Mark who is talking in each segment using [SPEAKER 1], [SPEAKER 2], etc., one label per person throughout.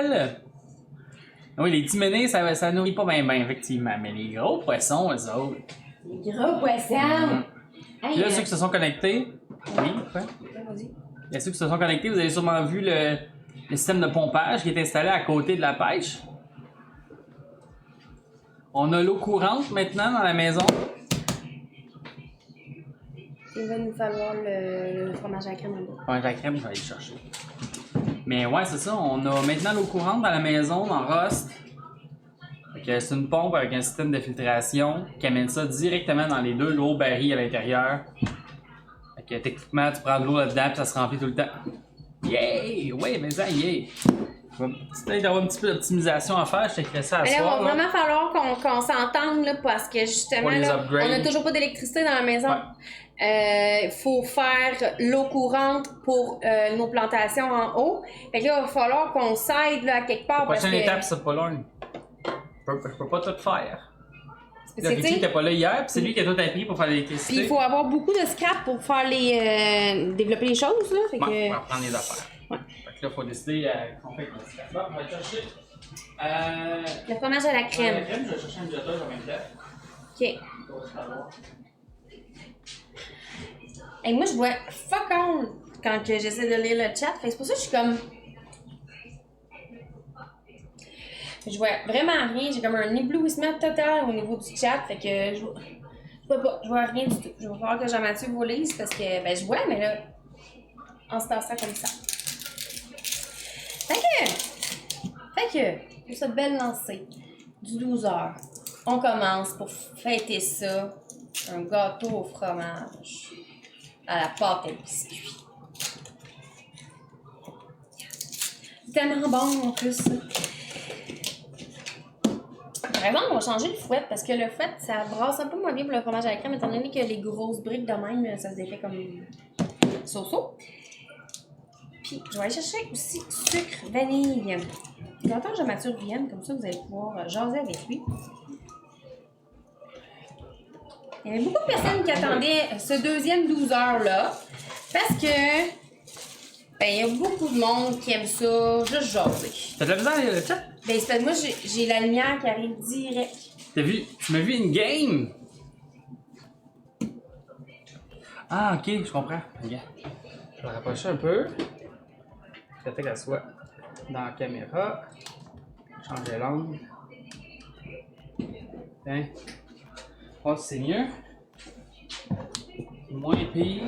[SPEAKER 1] belle! Oui, les petits menés, ça nourrit pas bien, effectivement. Mais les gros poissons, eux autres.
[SPEAKER 2] Les gros poissons!
[SPEAKER 1] Puis là, ceux qui se sont connectés. Oui, quoi?
[SPEAKER 2] Vas-y.
[SPEAKER 1] Il y a ceux qui se sont connectés, vous avez sûrement vu le système de pompage qui est installé à côté de la pêche. On a l'eau courante maintenant dans la maison.
[SPEAKER 2] Il va nous falloir le fromage à la crème en bas.
[SPEAKER 1] Ouais, la crème, je vais aller le chercher. Mais ouais, c'est ça. On a maintenant l'eau courante dans la maison, dans Rust. C'est une pompe avec un système de filtration qui amène ça directement dans les deux gros barils à l'intérieur. Techniquement, tu prends de l'eau là-dedans et ça se remplit tout le temps. Yay! Ouais, mais ça, yay! Peut-être d'avoir un petit peu d'optimisation à faire, je t'écris ça à
[SPEAKER 2] Mais là,
[SPEAKER 1] soir.
[SPEAKER 2] il va vraiment falloir qu'on s'entende là, parce que justement, là, on n'a toujours pas d'électricité dans la maison.
[SPEAKER 1] Ouais.
[SPEAKER 2] Faut faire l'eau courante pour nos plantations en haut. Fait que là, il va falloir qu'on s'aide là, à quelque part.
[SPEAKER 1] La prochaine
[SPEAKER 2] parce que...
[SPEAKER 1] étape, c'est pas loin. Je peux pas tout faire.
[SPEAKER 2] Parce que,
[SPEAKER 1] Richie n'était pas là hier, puis c'est lui qui a tout appris pour faire l'électricité.
[SPEAKER 2] Puis il faut avoir beaucoup de scrap pour faire développer les choses. Là, fait
[SPEAKER 1] Ouais,
[SPEAKER 2] que...
[SPEAKER 1] on va prendre les affaires.
[SPEAKER 2] Ouais.
[SPEAKER 1] Fait que là, il faut décider qu'on fait avec le scrap. Bon, on va aller chercher.
[SPEAKER 2] Le fromage à la crème.
[SPEAKER 1] La crème, je vais chercher un jeteur en même temps.
[SPEAKER 2] OK. Et moi, je vois fuck all quand j'essaie de lire le chat. Fait que c'est pour ça que je suis comme... Je vois vraiment rien. J'ai comme un éblouissement total au niveau du chat. Fait que je vois rien du tout. Je vais falloir que Jean-Mathieu vous lise parce que ben, je vois, mais là, on se passe ça comme ça. Fait que, pour cette belle lancée du 12h, on commence pour fêter ça. Un gâteau au fromage à la pâte à biscuits. C'est tellement bon en plus. Par exemple, on va changer le fouet parce que le fouet, ça brasse un peu moins bien pour le fromage à la crème étant donné que les grosses briques de même, ça se défait comme so-so. Puis, je vais aller chercher aussi sucre vanille. J'attends que Jean-Mathieu revienne, comme ça vous allez pouvoir jaser avec lui. Il y avait beaucoup de personnes qui attendaient ce deuxième 12 heures-là parce que ben, il y a beaucoup de monde qui aime ça, juste jaser.
[SPEAKER 1] T'as de la misère le chat?
[SPEAKER 2] Ben, c'est parce que moi, j'ai la lumière qui arrive direct.
[SPEAKER 1] Tu m'as vu une game? Ah, ok, je comprends. Regarde. Je vais rapprocher un peu. Peut-être qu'elle soit dans la caméra. Changer l'angle. Hein? Oh, c'est mieux. Moins pire.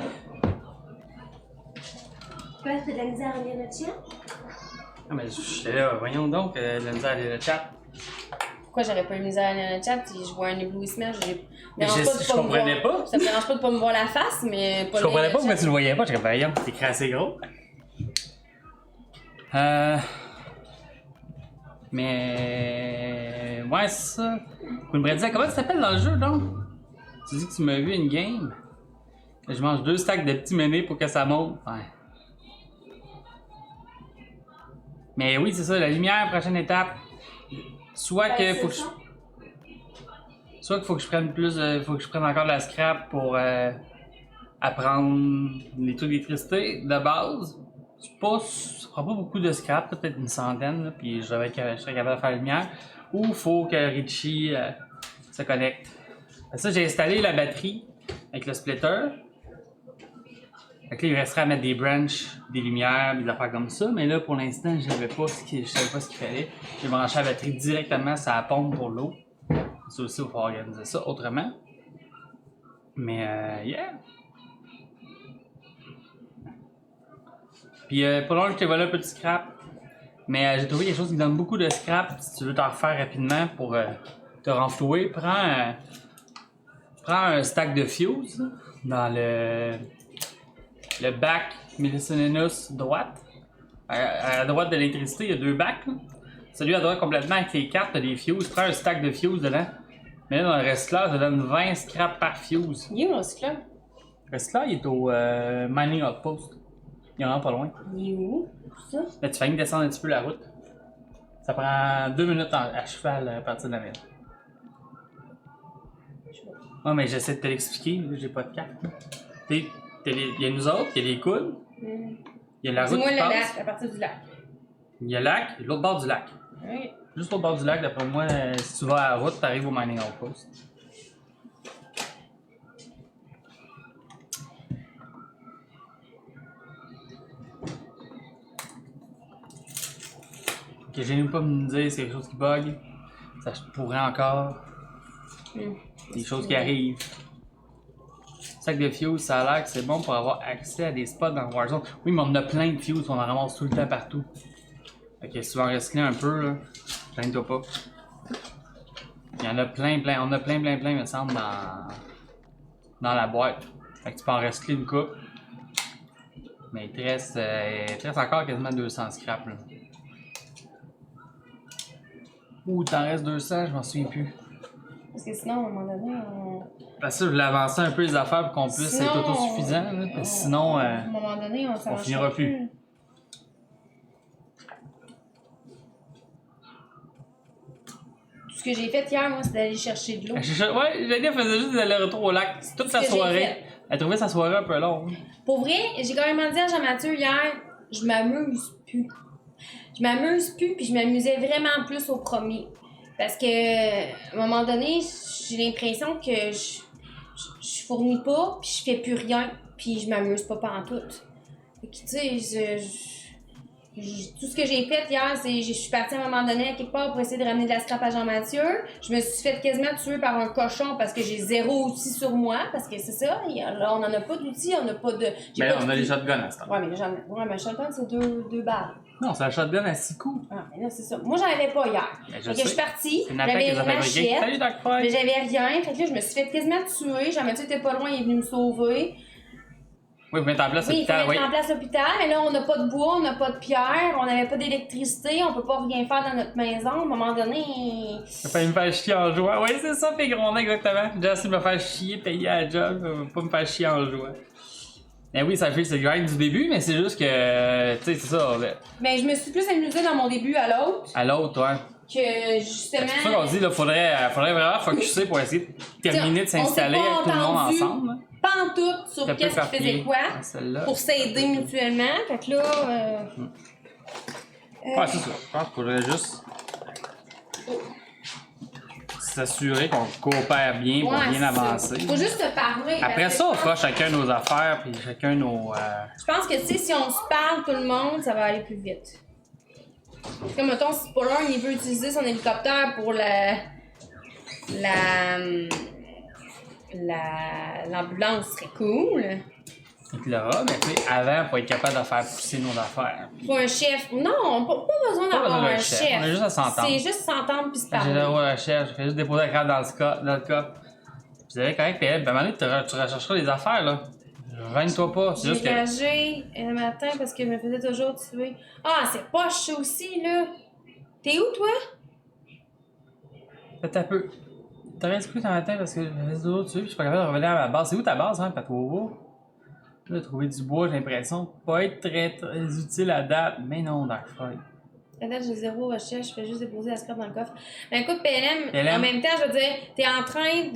[SPEAKER 2] Tu penses que de la misère à lire le chat?
[SPEAKER 1] Ah, mais j'étais là, voyons donc, de la misère à lire le chat.
[SPEAKER 2] Pourquoi j'aurais pas eu misère à lire le chat si je vois un éblouissement?
[SPEAKER 1] Mais je comprenais pas.
[SPEAKER 2] Ça me dérange pas de pas me voir la face, mais pas
[SPEAKER 1] Je comprenais pas pourquoi tu le voyais pas. J'étais voyons, c'est écrit assez gros. Mais. Ouais, c'est ça. Vous me dire, comment ça s'appelle dans le jeu donc? Tu dis que tu m'as vu une game. Que je mange 2 stacks de petits menés pour que ça monte. Ouais. Mais oui, c'est ça, la lumière, prochaine étape. Soit que faut que je. Soit qu'il faut que je prenne plus. Faut que je prenne encore de la scrap pour apprendre les trucs d'électricité de base. Ça prend pas beaucoup de scrap, peut-être une centaine, là, puis je serais capable de faire la lumière. Ou il faut que Richie se connecte. Ça, j'ai installé la batterie avec le splitter. Fait que là, il resterait à mettre des branches, des lumières, des affaires comme ça. Mais là, pour l'instant, je savais pas ce qu'il fallait. J'ai branché la batterie directement sur la pompe pour l'eau. Ça aussi, il va falloir organiser ça autrement. Mais, yeah! Puis, pas long, je t'ai volé un peu de scrap. Mais j'ai trouvé quelque chose qui donne beaucoup de scrap. Si tu veux t'en refaire rapidement pour te renflouer, prends un stack de fuse dans le bac Millicinus droite. À droite de l'électricité, il y a 2 bacs. Là. Celui à droite complètement avec les cartes, t'as des fuses. Prends un stack de fuse dedans. Mais là, dans le recycleur, ça donne 20 scrap par fuse.
[SPEAKER 2] Il est où le recycleur?
[SPEAKER 1] Le recycleur, il est au Mining Outpost. Il est vraiment pas loin.
[SPEAKER 2] Il est où? Ça?
[SPEAKER 1] Là, tu fais que descendre un petit peu la route. Ça prend 2 minutes à cheval à partir de la maison. Ouais, mais j'essaie de te l'expliquer, j'ai pas de carte. Il y a nous autres, il y a les coudes, il y a la route
[SPEAKER 2] Dis-moi
[SPEAKER 1] qui
[SPEAKER 2] le
[SPEAKER 1] passe.
[SPEAKER 2] lac, à partir du lac.
[SPEAKER 1] Il y a le lac, et l'autre bord du lac.
[SPEAKER 2] Oui.
[SPEAKER 1] Juste au bord du lac, d'après moi, si tu vas à la route, t'arrives au mining outpost. Ok, j'ai même pas me dire c'est quelque chose qui bug. Ça pourrait encore. Des choses qui arrivent. Sac de fuse, ça a l'air que c'est bon pour avoir accès à des spots dans Warzone. Oui, mais on a plein de fuse, on en ramasse tout le temps partout. Ok, si tu veux en recycler un peu, là, plains-toi pas. Il y en a plein, on a plein, me semble, dans la boîte. Fait que tu peux en recycler une coupe. Mais il te reste encore quasiment 200 scrap, là. Ou t'en restes 200, je m'en souviens plus.
[SPEAKER 2] Parce que sinon, à un moment donné,
[SPEAKER 1] Parce que je voulais avancer un peu les affaires pour qu'on puisse être autosuffisant, là, parce que sinon,
[SPEAKER 2] à un moment donné,
[SPEAKER 1] on finira plus.
[SPEAKER 2] Tout ce que j'ai fait hier, moi, c'est d'aller chercher de l'eau.
[SPEAKER 1] Ouais, Janie faisait juste des allers-retours au lac toute sa soirée. Elle trouvait sa soirée un peu longue.
[SPEAKER 2] Pour vrai, j'ai quand même dit à Jean-Mathieu hier, je m'amuse plus. Je m'amuse plus, puis je m'amusais vraiment plus au premier. Parce que, à un moment donné, j'ai l'impression que je fournis pas, puis je fais plus rien, puis je m'amuse pas pantoute. Fait que, tu sais, tout ce que j'ai fait hier, c'est je suis partie à un moment donné à quelque part pour essayer de ramener de la scrap à Jean-Mathieu. Je me suis fait quasiment tuer par un cochon parce que j'ai 0 outils sur moi, parce que c'est ça, là, on en a pas d'outils, on n'a pas de...
[SPEAKER 1] Mais là, on a les shotguns à ce temps.
[SPEAKER 2] Ouais, mais le shotgun, c'est deux balles.
[SPEAKER 1] Non, c'est un shotgun à 6 coups.
[SPEAKER 2] Ah, mais là, c'est ça. Moi, j'en avais pas hier.
[SPEAKER 1] Ben,
[SPEAKER 2] Fait que je suis partie,
[SPEAKER 1] C'est une attaque
[SPEAKER 2] j'avais
[SPEAKER 1] qu'ils ont
[SPEAKER 2] une
[SPEAKER 1] fabriquée.
[SPEAKER 2] machette,
[SPEAKER 1] Salut, Dark Fry!
[SPEAKER 2] mais j'avais rien. Fait que là, je me suis fait quasiment tuer. Jean-Mathieu était pas loin, il est venu me sauver.
[SPEAKER 1] Oui, vous mettez en place
[SPEAKER 2] Oui, il faut
[SPEAKER 1] l'hôpital,
[SPEAKER 2] mettre en place l'hôpital, mais là, on n'a pas de bois, on n'a pas de pierre, on n'avait pas d'électricité, on peut pas rien faire dans notre maison. À un moment donné...
[SPEAKER 1] Ça fait me faire chier en jouant. Oui, c'est ça, Pégron, exactement. J'ai essayé de me faire chier, payer à la job, pas me faire chier en jouant. Mais oui, ça fait c'est le grind du début, mais c'est juste que, tu sais, c'est ça.
[SPEAKER 2] Ben, je me suis plus amusée dans mon début à l'autre
[SPEAKER 1] À l'autre, ouais.
[SPEAKER 2] que justement...
[SPEAKER 1] C'est pour ça qu'on dit, là, faudrait vraiment focusser pour essayer de terminer de s'installer avec tout le monde ensemble. Là.
[SPEAKER 2] Pas en tout sur qu'est-ce qui faisait quoi, pour s'aider mutuellement. Fait que là...
[SPEAKER 1] Ouais, c'est ça. Je pense qu'il faudrait juste s'assurer qu'on coopère bien pour bien avancer.
[SPEAKER 2] Faut juste se parler.
[SPEAKER 1] Après ça, on fera chacun nos affaires puis chacun nos...
[SPEAKER 2] Je pense que, tu sais, si on se parle tout le monde, ça va aller plus vite. Comme, mettons, si Paulin, il veut utiliser son hélicoptère pour l'ambulance, serait cool.
[SPEAKER 1] Et puis là, mais tu sais, avant, faut être capable de faire pousser nos affaires. Puis...
[SPEAKER 2] Pour un chef. Non, pas besoin d'avoir un chef.
[SPEAKER 1] On a juste à s'entendre.
[SPEAKER 2] C'est juste s'entendre puis se parler.
[SPEAKER 1] J'ai un chef, je fais juste déposer la carte dans le cas. Puis vous avez correct, puis elle, ben, à un moment donné, tu rechercheras les affaires, là. Gêne-toi pas, c'est juste que...
[SPEAKER 2] J'ai réagi le matin parce que je me faisais toujours tuer. Ah, c'est poche ça aussi, là. T'es où, toi?
[SPEAKER 1] Faites un peu. T'aurais dit quoi ce matin parce que je me faisais toujours tuer, puis je suis pas capable de revenir à ma base. C'est où ta base, hein, Patovo? Là, trouver du bois, j'ai l'impression pas être très utile à date. Mais non, Dark Friday.
[SPEAKER 2] À date, j'ai 0 recherche, je fais juste déposer la scrap dans le coffre. Ben écoute, PLM,
[SPEAKER 1] PLM.
[SPEAKER 2] en même temps, je veux dire, t'es en train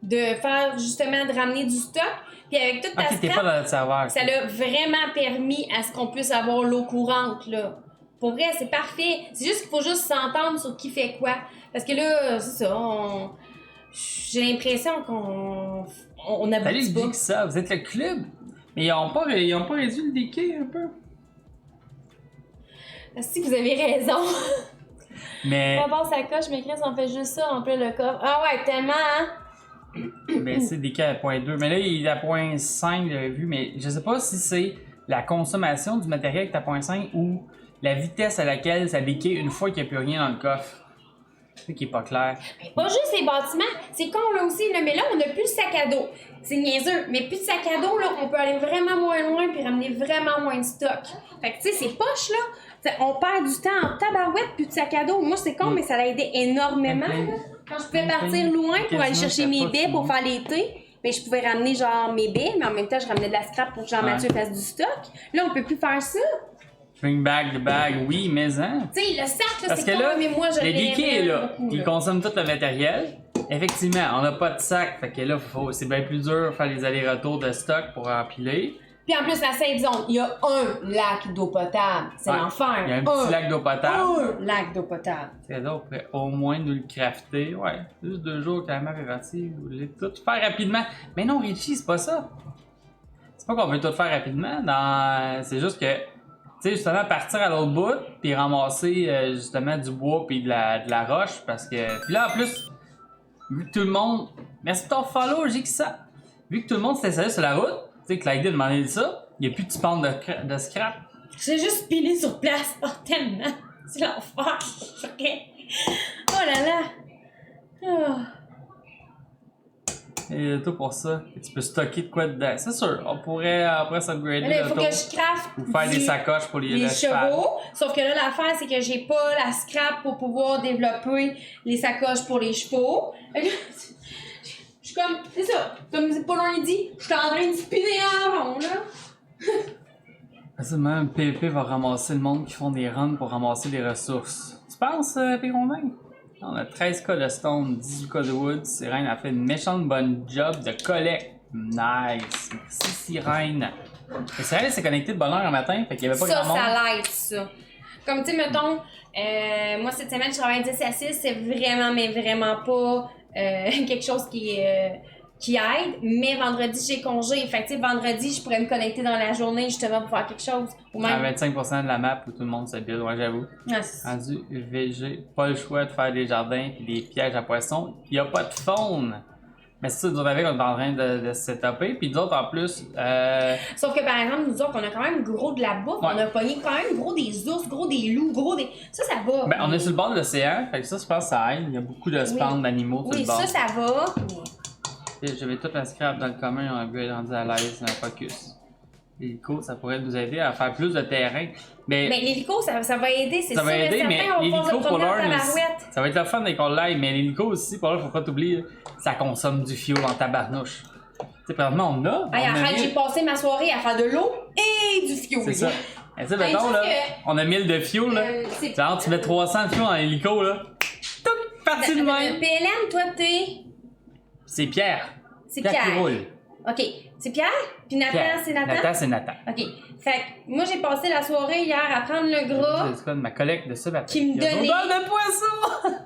[SPEAKER 2] de faire justement, de ramener du stock, puis avec toute ta
[SPEAKER 1] Ok, t'es pas
[SPEAKER 2] scrap,
[SPEAKER 1] dans le savoir.
[SPEAKER 2] ça l'a vraiment permis à ce qu'on puisse avoir l'eau courante, là. Pour vrai, c'est parfait. C'est juste qu'il faut juste s'entendre sur qui fait quoi. Parce que là, c'est ça, j'ai l'impression qu'on
[SPEAKER 1] Salut,
[SPEAKER 2] aboutit pas.
[SPEAKER 1] dis que ça, vous êtes le club. Mais ils ont pas réduit le déquet un peu.
[SPEAKER 2] Si vous avez raison.
[SPEAKER 1] Mais.
[SPEAKER 2] On passe à coche, mais Chris, on fait juste ça, on pleut le coffre. Ah ouais, tellement, hein?
[SPEAKER 1] Ben, c'est déquet à 0.2. Mais là, il est à 0.5, j'avais vu. Mais je sais pas si c'est la consommation du matériel qui est à 0.5 ou la vitesse à laquelle ça déquait une fois qu'il n'y a plus rien dans le coffre. C'est ça qui est pas clair.
[SPEAKER 2] Mais pas juste les bâtiments, c'est con là aussi, là, mais là on a plus de sac à dos. C'est niaiseux, mais plus de sac à dos, là, on peut aller vraiment moins loin puis ramener vraiment moins de stock. Fait que tu sais, c'est poche là, t'sais, on perd du temps en tabarouette plus de sac à dos. Moi c'est con, mais ça l'a aidé énormément. Là. Quand je pouvais partir loin pour aller chercher mes baies pour faire l'été, mais je pouvais ramener genre mes baies, mais en même temps je ramenais de la scrap pour que Jean-Mathieu fasse du stock. Là on peut plus faire ça.
[SPEAKER 1] Bring back the bag, oui, mais hein.
[SPEAKER 2] Tu sais, le sac, là,
[SPEAKER 1] Parce
[SPEAKER 2] c'est
[SPEAKER 1] que
[SPEAKER 2] con,
[SPEAKER 1] là,
[SPEAKER 2] mais moi, je
[SPEAKER 1] le déquet est là.
[SPEAKER 2] beaucoup,
[SPEAKER 1] Il consomme tout le matériel. Effectivement, on n'a pas de sac. Fait que là, c'est bien plus dur de faire les allers-retours de stock pour empiler.
[SPEAKER 2] Puis en plus, la Sainte-Zone, il y a un lac d'eau potable. C'est
[SPEAKER 1] Ouais.
[SPEAKER 2] l'enfer.
[SPEAKER 1] Il y a un petit lac d'eau potable.
[SPEAKER 2] Un lac d'eau potable.
[SPEAKER 1] C'est là, on pourrait au moins nous le crafter. Ouais, juste 2 jours que la map est partie. Vous voulez tout faire rapidement. Mais non, Richie, c'est pas ça. C'est pas qu'on veut tout faire rapidement. C'est juste que, tu sais, justement, partir à l'autre bout, puis ramasser justement du bois puis de la roche. Parce que. Puis là, en plus, vu que tout le monde. Merci pour ton follow, j'ai que ça. Vu que tout le monde s'était sérieux sur la route, tu sais, que Clyde m'a demandé ça, il n'y a plus de spawn de scrap.
[SPEAKER 2] J'ai juste pilé sur place. Oh, tellement. C'est l'enfer. Ok. Oh là là. Oh.
[SPEAKER 1] Et tout pour ça. Et tu peux stocker de quoi dedans. C'est sûr, on pourrait après s'upgrader
[SPEAKER 2] Mais là, il faut
[SPEAKER 1] l'auto.
[SPEAKER 2] que je craft
[SPEAKER 1] Ou faire des sacoches pour
[SPEAKER 2] les
[SPEAKER 1] le cheval.
[SPEAKER 2] chevaux. Sauf que là, l'affaire, c'est que j'ai pas la scrap pour pouvoir développer les sacoches pour les chevaux. Fait que là, je suis comme, c'est ça, comme Paulin dit, je suis en train de spinner en rond, là.
[SPEAKER 1] Facilement, un PvP va ramasser le monde qui font des runs pour ramasser des ressources. Tu penses, Pérondin? On a 13 cas de stone, 18 cas de wood. Sirène a fait une méchante bonne job de collecte. Nice. Merci, Sirène. Et Sirène s'est connectée de bonne heure un matin, fait qu'il y avait pas
[SPEAKER 2] Ça,
[SPEAKER 1] grand monde.
[SPEAKER 2] ça l'aide, ça. Comme, tu sais, mettons, moi, cette semaine, je travaille 10 à 6, c'est vraiment, mais vraiment pas quelque chose qui aide. Mais vendredi, j'ai congé. Fait que, tu sais, vendredi, je pourrais me connecter dans la journée, justement, pour faire quelque chose. Ou
[SPEAKER 1] À
[SPEAKER 2] même...
[SPEAKER 1] 25% de la map où tout le monde se build, ouais, j'avoue.
[SPEAKER 2] Ah, c'est ça.
[SPEAKER 1] Rendu VG, pas le choix de faire des jardins et des pièges à poissons. Il n'y a pas de faune. Mais c'est ça, nous autres avec, on est en train de se setuper. Puis nous autres, en plus,
[SPEAKER 2] Sauf que, par exemple, nous autres, on a quand même gros de la bouffe.
[SPEAKER 1] Ouais.
[SPEAKER 2] On a pogné quand même gros des ours, gros des loups, gros des... Ça va.
[SPEAKER 1] ben, on est sur le bord de l'océan. Fait que ça, je pense que ça aide. Il y a beaucoup de spawns d'animaux sur
[SPEAKER 2] Oui,
[SPEAKER 1] le bord.
[SPEAKER 2] ça va.
[SPEAKER 1] Et j'avais toute la scrap dans le commun, on a vu rendu à l'aise dans le focus. L'hélico, ça pourrait nous aider à faire plus de terrain. Mais
[SPEAKER 2] l'hélico, ça va aider, c'est
[SPEAKER 1] ça
[SPEAKER 2] sûr.
[SPEAKER 1] va aider,
[SPEAKER 2] certain,
[SPEAKER 1] mais
[SPEAKER 2] on va
[SPEAKER 1] l'hélico
[SPEAKER 2] pouvoir se
[SPEAKER 1] pour
[SPEAKER 2] promener en
[SPEAKER 1] l'heure,
[SPEAKER 2] tabarouette.
[SPEAKER 1] ça va être le fun dès qu'on l'aille, mais l'hélico aussi, pour l'heure, faut pas t'oublier, ça consomme du fuel en tabarnouche. Tu sais, présentement, on a.
[SPEAKER 2] Hey,
[SPEAKER 1] on a
[SPEAKER 2] arrête, j'ai passé ma soirée à faire de l'eau et du fioul.
[SPEAKER 1] C'est ça. Et tu sais,
[SPEAKER 2] Hey,
[SPEAKER 1] mettons,
[SPEAKER 2] sauf
[SPEAKER 1] là,
[SPEAKER 2] que-
[SPEAKER 1] on a 1000 de fuel, là.
[SPEAKER 2] c'est-
[SPEAKER 1] Genre, tu mets 300 de fuel dans l'hélico, là. Tout parti de même.
[SPEAKER 2] PLM, toi, t'es...
[SPEAKER 1] C'est Pierre.
[SPEAKER 2] C'est
[SPEAKER 1] Qui
[SPEAKER 2] Pierre.
[SPEAKER 1] roule.
[SPEAKER 2] OK. C'est Pierre? Puis Nathan,
[SPEAKER 1] Pierre.
[SPEAKER 2] c'est Nathan?
[SPEAKER 1] Nathan, c'est Nathan.
[SPEAKER 2] OK. Fait que moi, j'ai passé la soirée hier à prendre le gras.
[SPEAKER 1] C'est quoi de ma collecte de ça,
[SPEAKER 2] Qui me donnait-
[SPEAKER 1] odeur de poisson!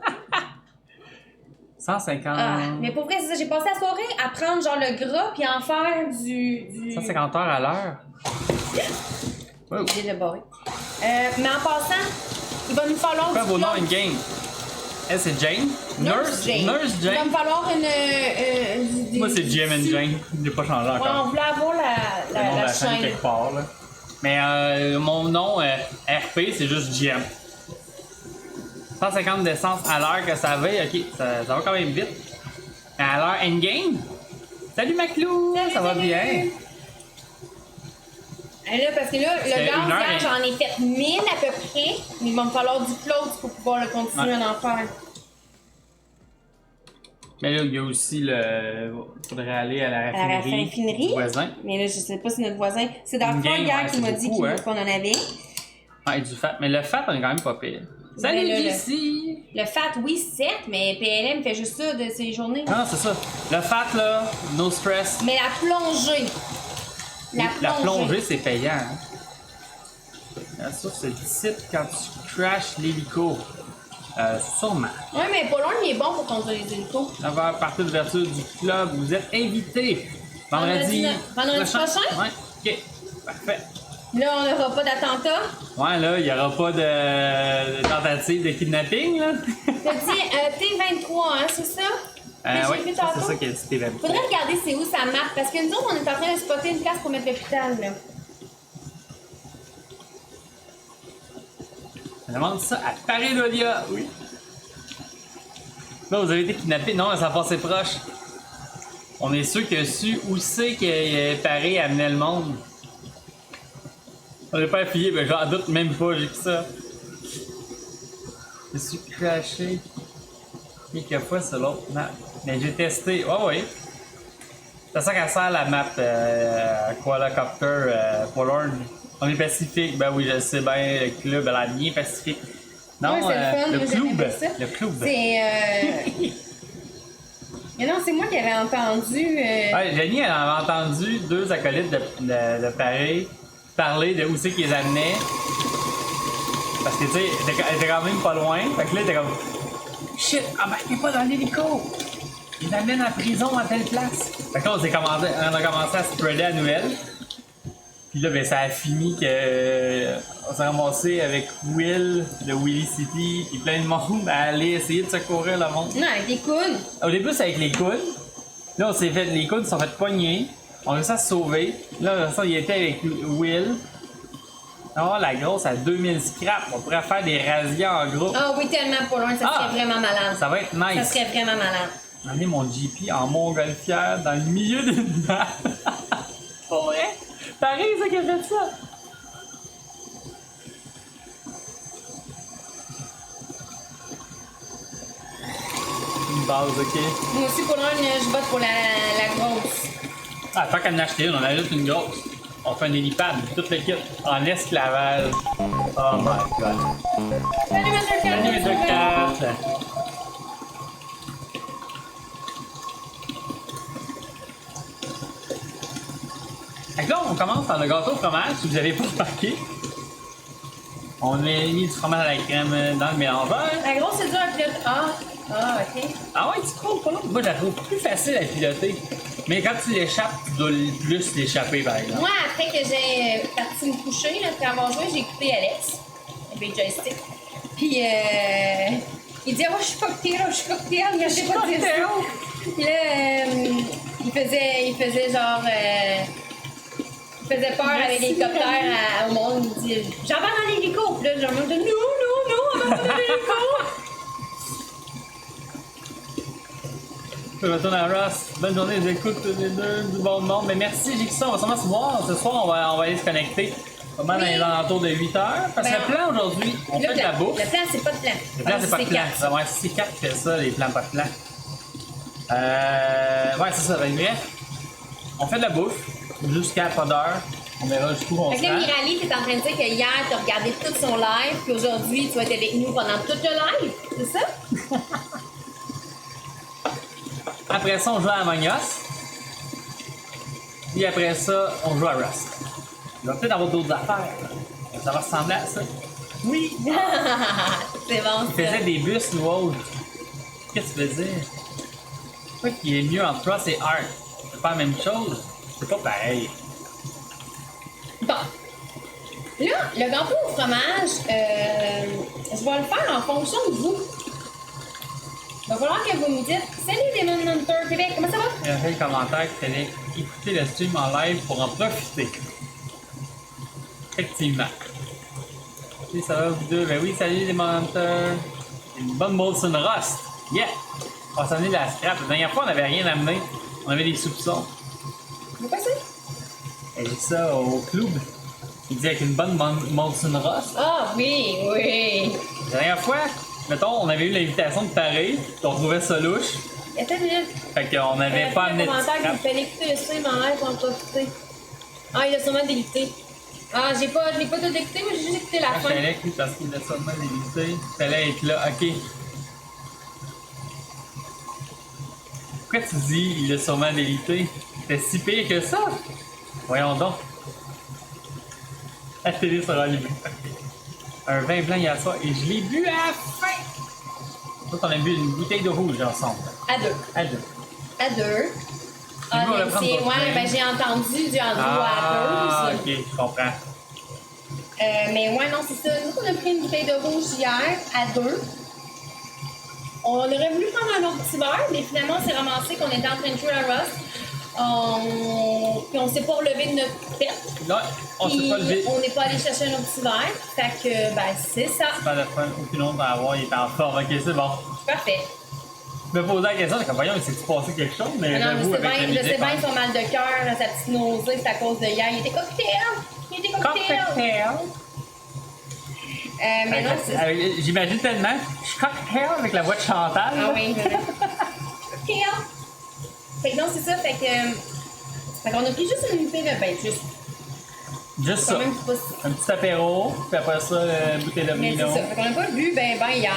[SPEAKER 1] 150.
[SPEAKER 2] Ah, mais pour vrai, c'est ça. J'ai passé la soirée à prendre genre le gras puis en faire du...
[SPEAKER 1] 150 heures à l'heure. Wow.
[SPEAKER 2] J'ai le barré. Mais en passant, il va nous falloir
[SPEAKER 1] Quoi
[SPEAKER 2] du
[SPEAKER 1] vos noms
[SPEAKER 2] float.
[SPEAKER 1] in-game? Elle, c'est Jane.
[SPEAKER 2] Nurse Jane.
[SPEAKER 1] Nurse
[SPEAKER 2] Il va
[SPEAKER 1] Jane.
[SPEAKER 2] me falloir une...
[SPEAKER 1] Moi, c'est Jim and Jane. Il n'est pas changé
[SPEAKER 2] Ouais, on
[SPEAKER 1] encore.
[SPEAKER 2] voulait avoir
[SPEAKER 1] Le nom de
[SPEAKER 2] la
[SPEAKER 1] la chaîne
[SPEAKER 2] chaîne.
[SPEAKER 1] quelque part, là. Mais mon nom RP, c'est juste Jim. 150 d'essence à l'heure que ça va, ok, ça va quand même vite. Mais à l'heure endgame? Salut Maclou!
[SPEAKER 2] Salut,
[SPEAKER 1] Ça va
[SPEAKER 2] salut.
[SPEAKER 1] bien?
[SPEAKER 2] Et là, parce que là,
[SPEAKER 1] C'est
[SPEAKER 2] le gaz,
[SPEAKER 1] une heure
[SPEAKER 2] hier,
[SPEAKER 1] et-
[SPEAKER 2] j'en ai fait 1000 à peu près. Mais il va me falloir du float pour pouvoir le continuer
[SPEAKER 1] Ouais.
[SPEAKER 2] à en faire.
[SPEAKER 1] Mais là, il y a aussi le. Faudrait aller à la
[SPEAKER 2] la
[SPEAKER 1] raffinerie.
[SPEAKER 2] raffinerie.
[SPEAKER 1] Du voisin.
[SPEAKER 2] Mais là, je sais pas si notre voisin. C'est dans le fond,
[SPEAKER 1] Une game,
[SPEAKER 2] hier,
[SPEAKER 1] ouais,
[SPEAKER 2] qui
[SPEAKER 1] c'est
[SPEAKER 2] m'a dit
[SPEAKER 1] beaucoup, hein.
[SPEAKER 2] qu'on en avait.
[SPEAKER 1] Ah, et du fat. Mais le fat, on est quand même pas pire. Salut
[SPEAKER 2] là,
[SPEAKER 1] JC!
[SPEAKER 2] Le fat, oui, certes, mais PLM fait juste ça de ses journées.
[SPEAKER 1] Ah, c'est ça. Le fat, là, no stress.
[SPEAKER 2] Mais la plongée.
[SPEAKER 1] La plongée, c'est payant. Hein? La source se dissipe quand tu crashes l'hélico. Sûrement.
[SPEAKER 2] Ouais, mais pas loin, il est bon pour conduire les hélicos.
[SPEAKER 1] Avant de partir d'ouverture du club, vous êtes invités. Vendredi
[SPEAKER 2] Vendredi prochain?
[SPEAKER 1] Ouais, ok. Parfait.
[SPEAKER 2] Là, on n'aura pas d'attentat.
[SPEAKER 1] Ouais, là, il n'y aura pas de tentative de kidnapping, là.
[SPEAKER 2] T'as dit T23, hein, c'est ça? Que j'ai
[SPEAKER 1] Oui,
[SPEAKER 2] vu
[SPEAKER 1] c'est
[SPEAKER 2] tantôt.
[SPEAKER 1] ça qui a dit Steven.
[SPEAKER 2] Faudrait regarder c'est où sa map, parce que nous autres, on est en train de spotter une place pour mettre l'hôpital, là.
[SPEAKER 1] On demande ça à Pareidolia, oui. Là, vous avez été kidnappé. Non, ça a passé proche. On est sûr qu'il a su où c'est que Paris amenait le monde. On n'est pas affilié, mais j'en doute même pas, j'ai vu ça. Je suis crashé quelques fois sur l'autre map. Mais j'ai testé. Oh oui. C'est ça qu'elle sert la map Quadcopter Forlorn. On est pacifique. Ben oui, je sais bien, le club, elle a bien pacifique. Non,
[SPEAKER 2] Ouais, c'est le fun,
[SPEAKER 1] le
[SPEAKER 2] moi,
[SPEAKER 1] club.
[SPEAKER 2] j'aimais ça.
[SPEAKER 1] Le club.
[SPEAKER 2] C'est Mais non, c'est moi qui avais entendu.
[SPEAKER 1] Ouais, Jenny, elle avait entendu deux acolytes de Paris parler de où c'est qu'ils les amenaient. Parce que, tu sais, elle était quand même pas loin. Fait que là, elle était comme shit, embarquez pas dans l'hélico! Ils l'amènent en prison à telle place. Fait que là, on a commencé à spreader la nouvelle. Puis là, ben, ça a fini que on s'est ramassé avec Will de Willy City puis plein de monde à aller essayer de secourir le monde.
[SPEAKER 2] Non, avec des coudes.
[SPEAKER 1] Au début, c'est avec les coudes. Là, les coudes se sont fait pogner. On a réussi à se sauver. Là, ça, il était avec Will. Oh, la grosse à 2000 scraps. On pourrait faire des razzias en groupe.
[SPEAKER 2] Ah oui, tellement pas loin, ça serait vraiment malade.
[SPEAKER 1] Ça va être nice.
[SPEAKER 2] Ça serait vraiment malade.
[SPEAKER 1] J'ai amené mon GP en montgolfière dans le milieu d'une map. Pour vrai? Pareil, ça qui a fait ça. Une base, ok.
[SPEAKER 2] Moi aussi, pour loin, je vote pour la grosse.
[SPEAKER 1] Ah, tant qu'à en acheter une, on ajoute une grosse. On fait un hélipad, toute l'équipe, en esclavage. Oh my god.
[SPEAKER 2] Salut, Mr. Cat!
[SPEAKER 1] Salut, Mr. Cat! Fait que là, on commence par le gâteau au fromage, si vous n'avez pas remarqué. On a mis du fromage à la crème dans le mélangeur.
[SPEAKER 2] La grosse, c'est dur à piloter. Ah, ok.
[SPEAKER 1] Ah ouais, tu trouves pas? Moi, je la trouve plus facile à piloter. Mais quand tu l'échappes, tu dois plus l'échapper, par exemple.
[SPEAKER 2] Moi, après que j'ai parti me coucher, là, après avoir joué, j'ai écouté Alex, avec joystick. Puis, il dit, oh, je suis cocktail, il arrêtait pas de dire ça. Puis là, il faisait genre. Il faisait peur avec l'hélicoptère au monde. Il dit, j'embarque dans l'hélico. Puis là, je me dis, non, embarque dans l'hélico.
[SPEAKER 1] Je retourne à Ross. Bonne journée, les écoutes les deux du bon monde. Mais merci, Jigsaw. On va sûrement se voir. Ce soir, on va aller se connecter. Comment dans les alentours de 8 heures. Parce que le plan aujourd'hui, on fait de la bouffe.
[SPEAKER 2] Le plan, c'est pas de plan.
[SPEAKER 1] Le plan, c'est pas de plan. Ouais, c'est 4 qui fait ça, les plans pas de plan. Ouais, c'est ça. Bref, on fait de la bouffe jusqu'à pas d'heure. On verra jusqu'où on se
[SPEAKER 2] Fait que là,
[SPEAKER 1] rend.
[SPEAKER 2] Mirali, t'es en train de dire que hier, t'as regardé tout son live, puis aujourd'hui, tu vas être avec nous pendant tout le live. C'est ça?
[SPEAKER 1] Après ça, on joue à Among Us. Puis après ça, on joue à Rust. Il va peut-être avoir d'autres affaires. Ça va ressembler à ça. Oui!
[SPEAKER 2] C'est bon,
[SPEAKER 1] Il
[SPEAKER 2] ça.
[SPEAKER 1] faisait des bus ou autre. Qu'est-ce que tu veux dire? Quoi qu'il est mieux entre Rust et Art? C'est pas la même chose. C'est pas pareil.
[SPEAKER 2] Bon. Là, le gâteau au fromage, je vais le faire en fonction de vous. Il va falloir que vous me dites salut Demon Hunter Québec, comment ça va?
[SPEAKER 1] Il y a fait le commentaire qui fallait écouter le stream en live pour en profiter. Effectivement. Oui, ça va vous deux? Ben oui, salut les menteurs. Une bonne Molson Rust. Yeah! On va s'amener de la scrap. La dernière fois, on n'avait rien amené. On avait des soupçons.
[SPEAKER 2] Pourquoi ça?
[SPEAKER 1] Elle dit ça au club. Il dit avec une bonne Molson Rust.
[SPEAKER 2] Ah oui, oui.
[SPEAKER 1] La dernière fois, mettons, on avait eu l'invitation de Paris, puis on trouvait ça louche.
[SPEAKER 2] Attends une minute.
[SPEAKER 1] Fait qu'on n'avait pas amené de
[SPEAKER 2] commentaire
[SPEAKER 1] scrap.
[SPEAKER 2] qu'il fallait écouter le stream en live pour en profiter. Ah, il a sûrement délité. Ah, je l'ai pas tout écouté, moi j'ai juste écouté la fin.
[SPEAKER 1] Je fallait écouter parce qu'il a sûrement délité. Il fallait être là, ok. Pourquoi tu dis il a sûrement délité? C'était si pire que ça? Voyons donc. La télé sera allumée. Un vin blanc hier soir et je l'ai bu à la fin! Nous, on a bu une bouteille de rouge ensemble.
[SPEAKER 2] À deux.
[SPEAKER 1] À deux.
[SPEAKER 2] À deux. Ah,
[SPEAKER 1] on va
[SPEAKER 2] mais
[SPEAKER 1] le prendre
[SPEAKER 2] c'est.
[SPEAKER 1] pour
[SPEAKER 2] Ouais,
[SPEAKER 1] le
[SPEAKER 2] ben j'ai entendu du Andrew
[SPEAKER 1] Ah,
[SPEAKER 2] Waters.
[SPEAKER 1] ok, je comprends.
[SPEAKER 2] Mais ouais, non, c'est ça. Nous, on a pris une bouteille de rouge hier à deux. On aurait voulu prendre un autre petit verre, mais finalement, on s'est ramassé qu'on était en train de jouer à Rust. Puis on s'est pas relevé de notre tête.
[SPEAKER 1] Là, on s'est
[SPEAKER 2] Puis
[SPEAKER 1] pas levé.
[SPEAKER 2] on n'est pas allé chercher un autre petit verre. Fait que, ben, c'est ça.
[SPEAKER 1] Pas de fun, aucune autre à avoir, il est en forme. Ok, c'est bon.
[SPEAKER 2] Parfait.
[SPEAKER 1] Je me posais la question, j'ai comme, voyons, mais c'est-tu passé quelque chose? Mais
[SPEAKER 2] Non,
[SPEAKER 1] j'avoue,
[SPEAKER 2] mais
[SPEAKER 1] avec
[SPEAKER 2] je
[SPEAKER 1] la
[SPEAKER 2] sais bien,
[SPEAKER 1] musique,
[SPEAKER 2] son mal de cœur, là, sa petite nausée, c'est à cause de hier. Il était cocktail!
[SPEAKER 1] Cocktail!
[SPEAKER 2] Mais non, c'est.
[SPEAKER 1] J'imagine tellement, je suis cocktail avec la voix de Chantal.
[SPEAKER 2] Ah oui, cocktail! Fait que non, c'est ça, fait que. Fait qu'on a pris juste une bouteille de ben,
[SPEAKER 1] Juste ça.
[SPEAKER 2] quand même, c'est pas si-
[SPEAKER 1] Un petit apéro, puis après ça, bouteille de
[SPEAKER 2] Mais c'est
[SPEAKER 1] vino.
[SPEAKER 2] ça. Fait qu'on n'a pas bu ben hier.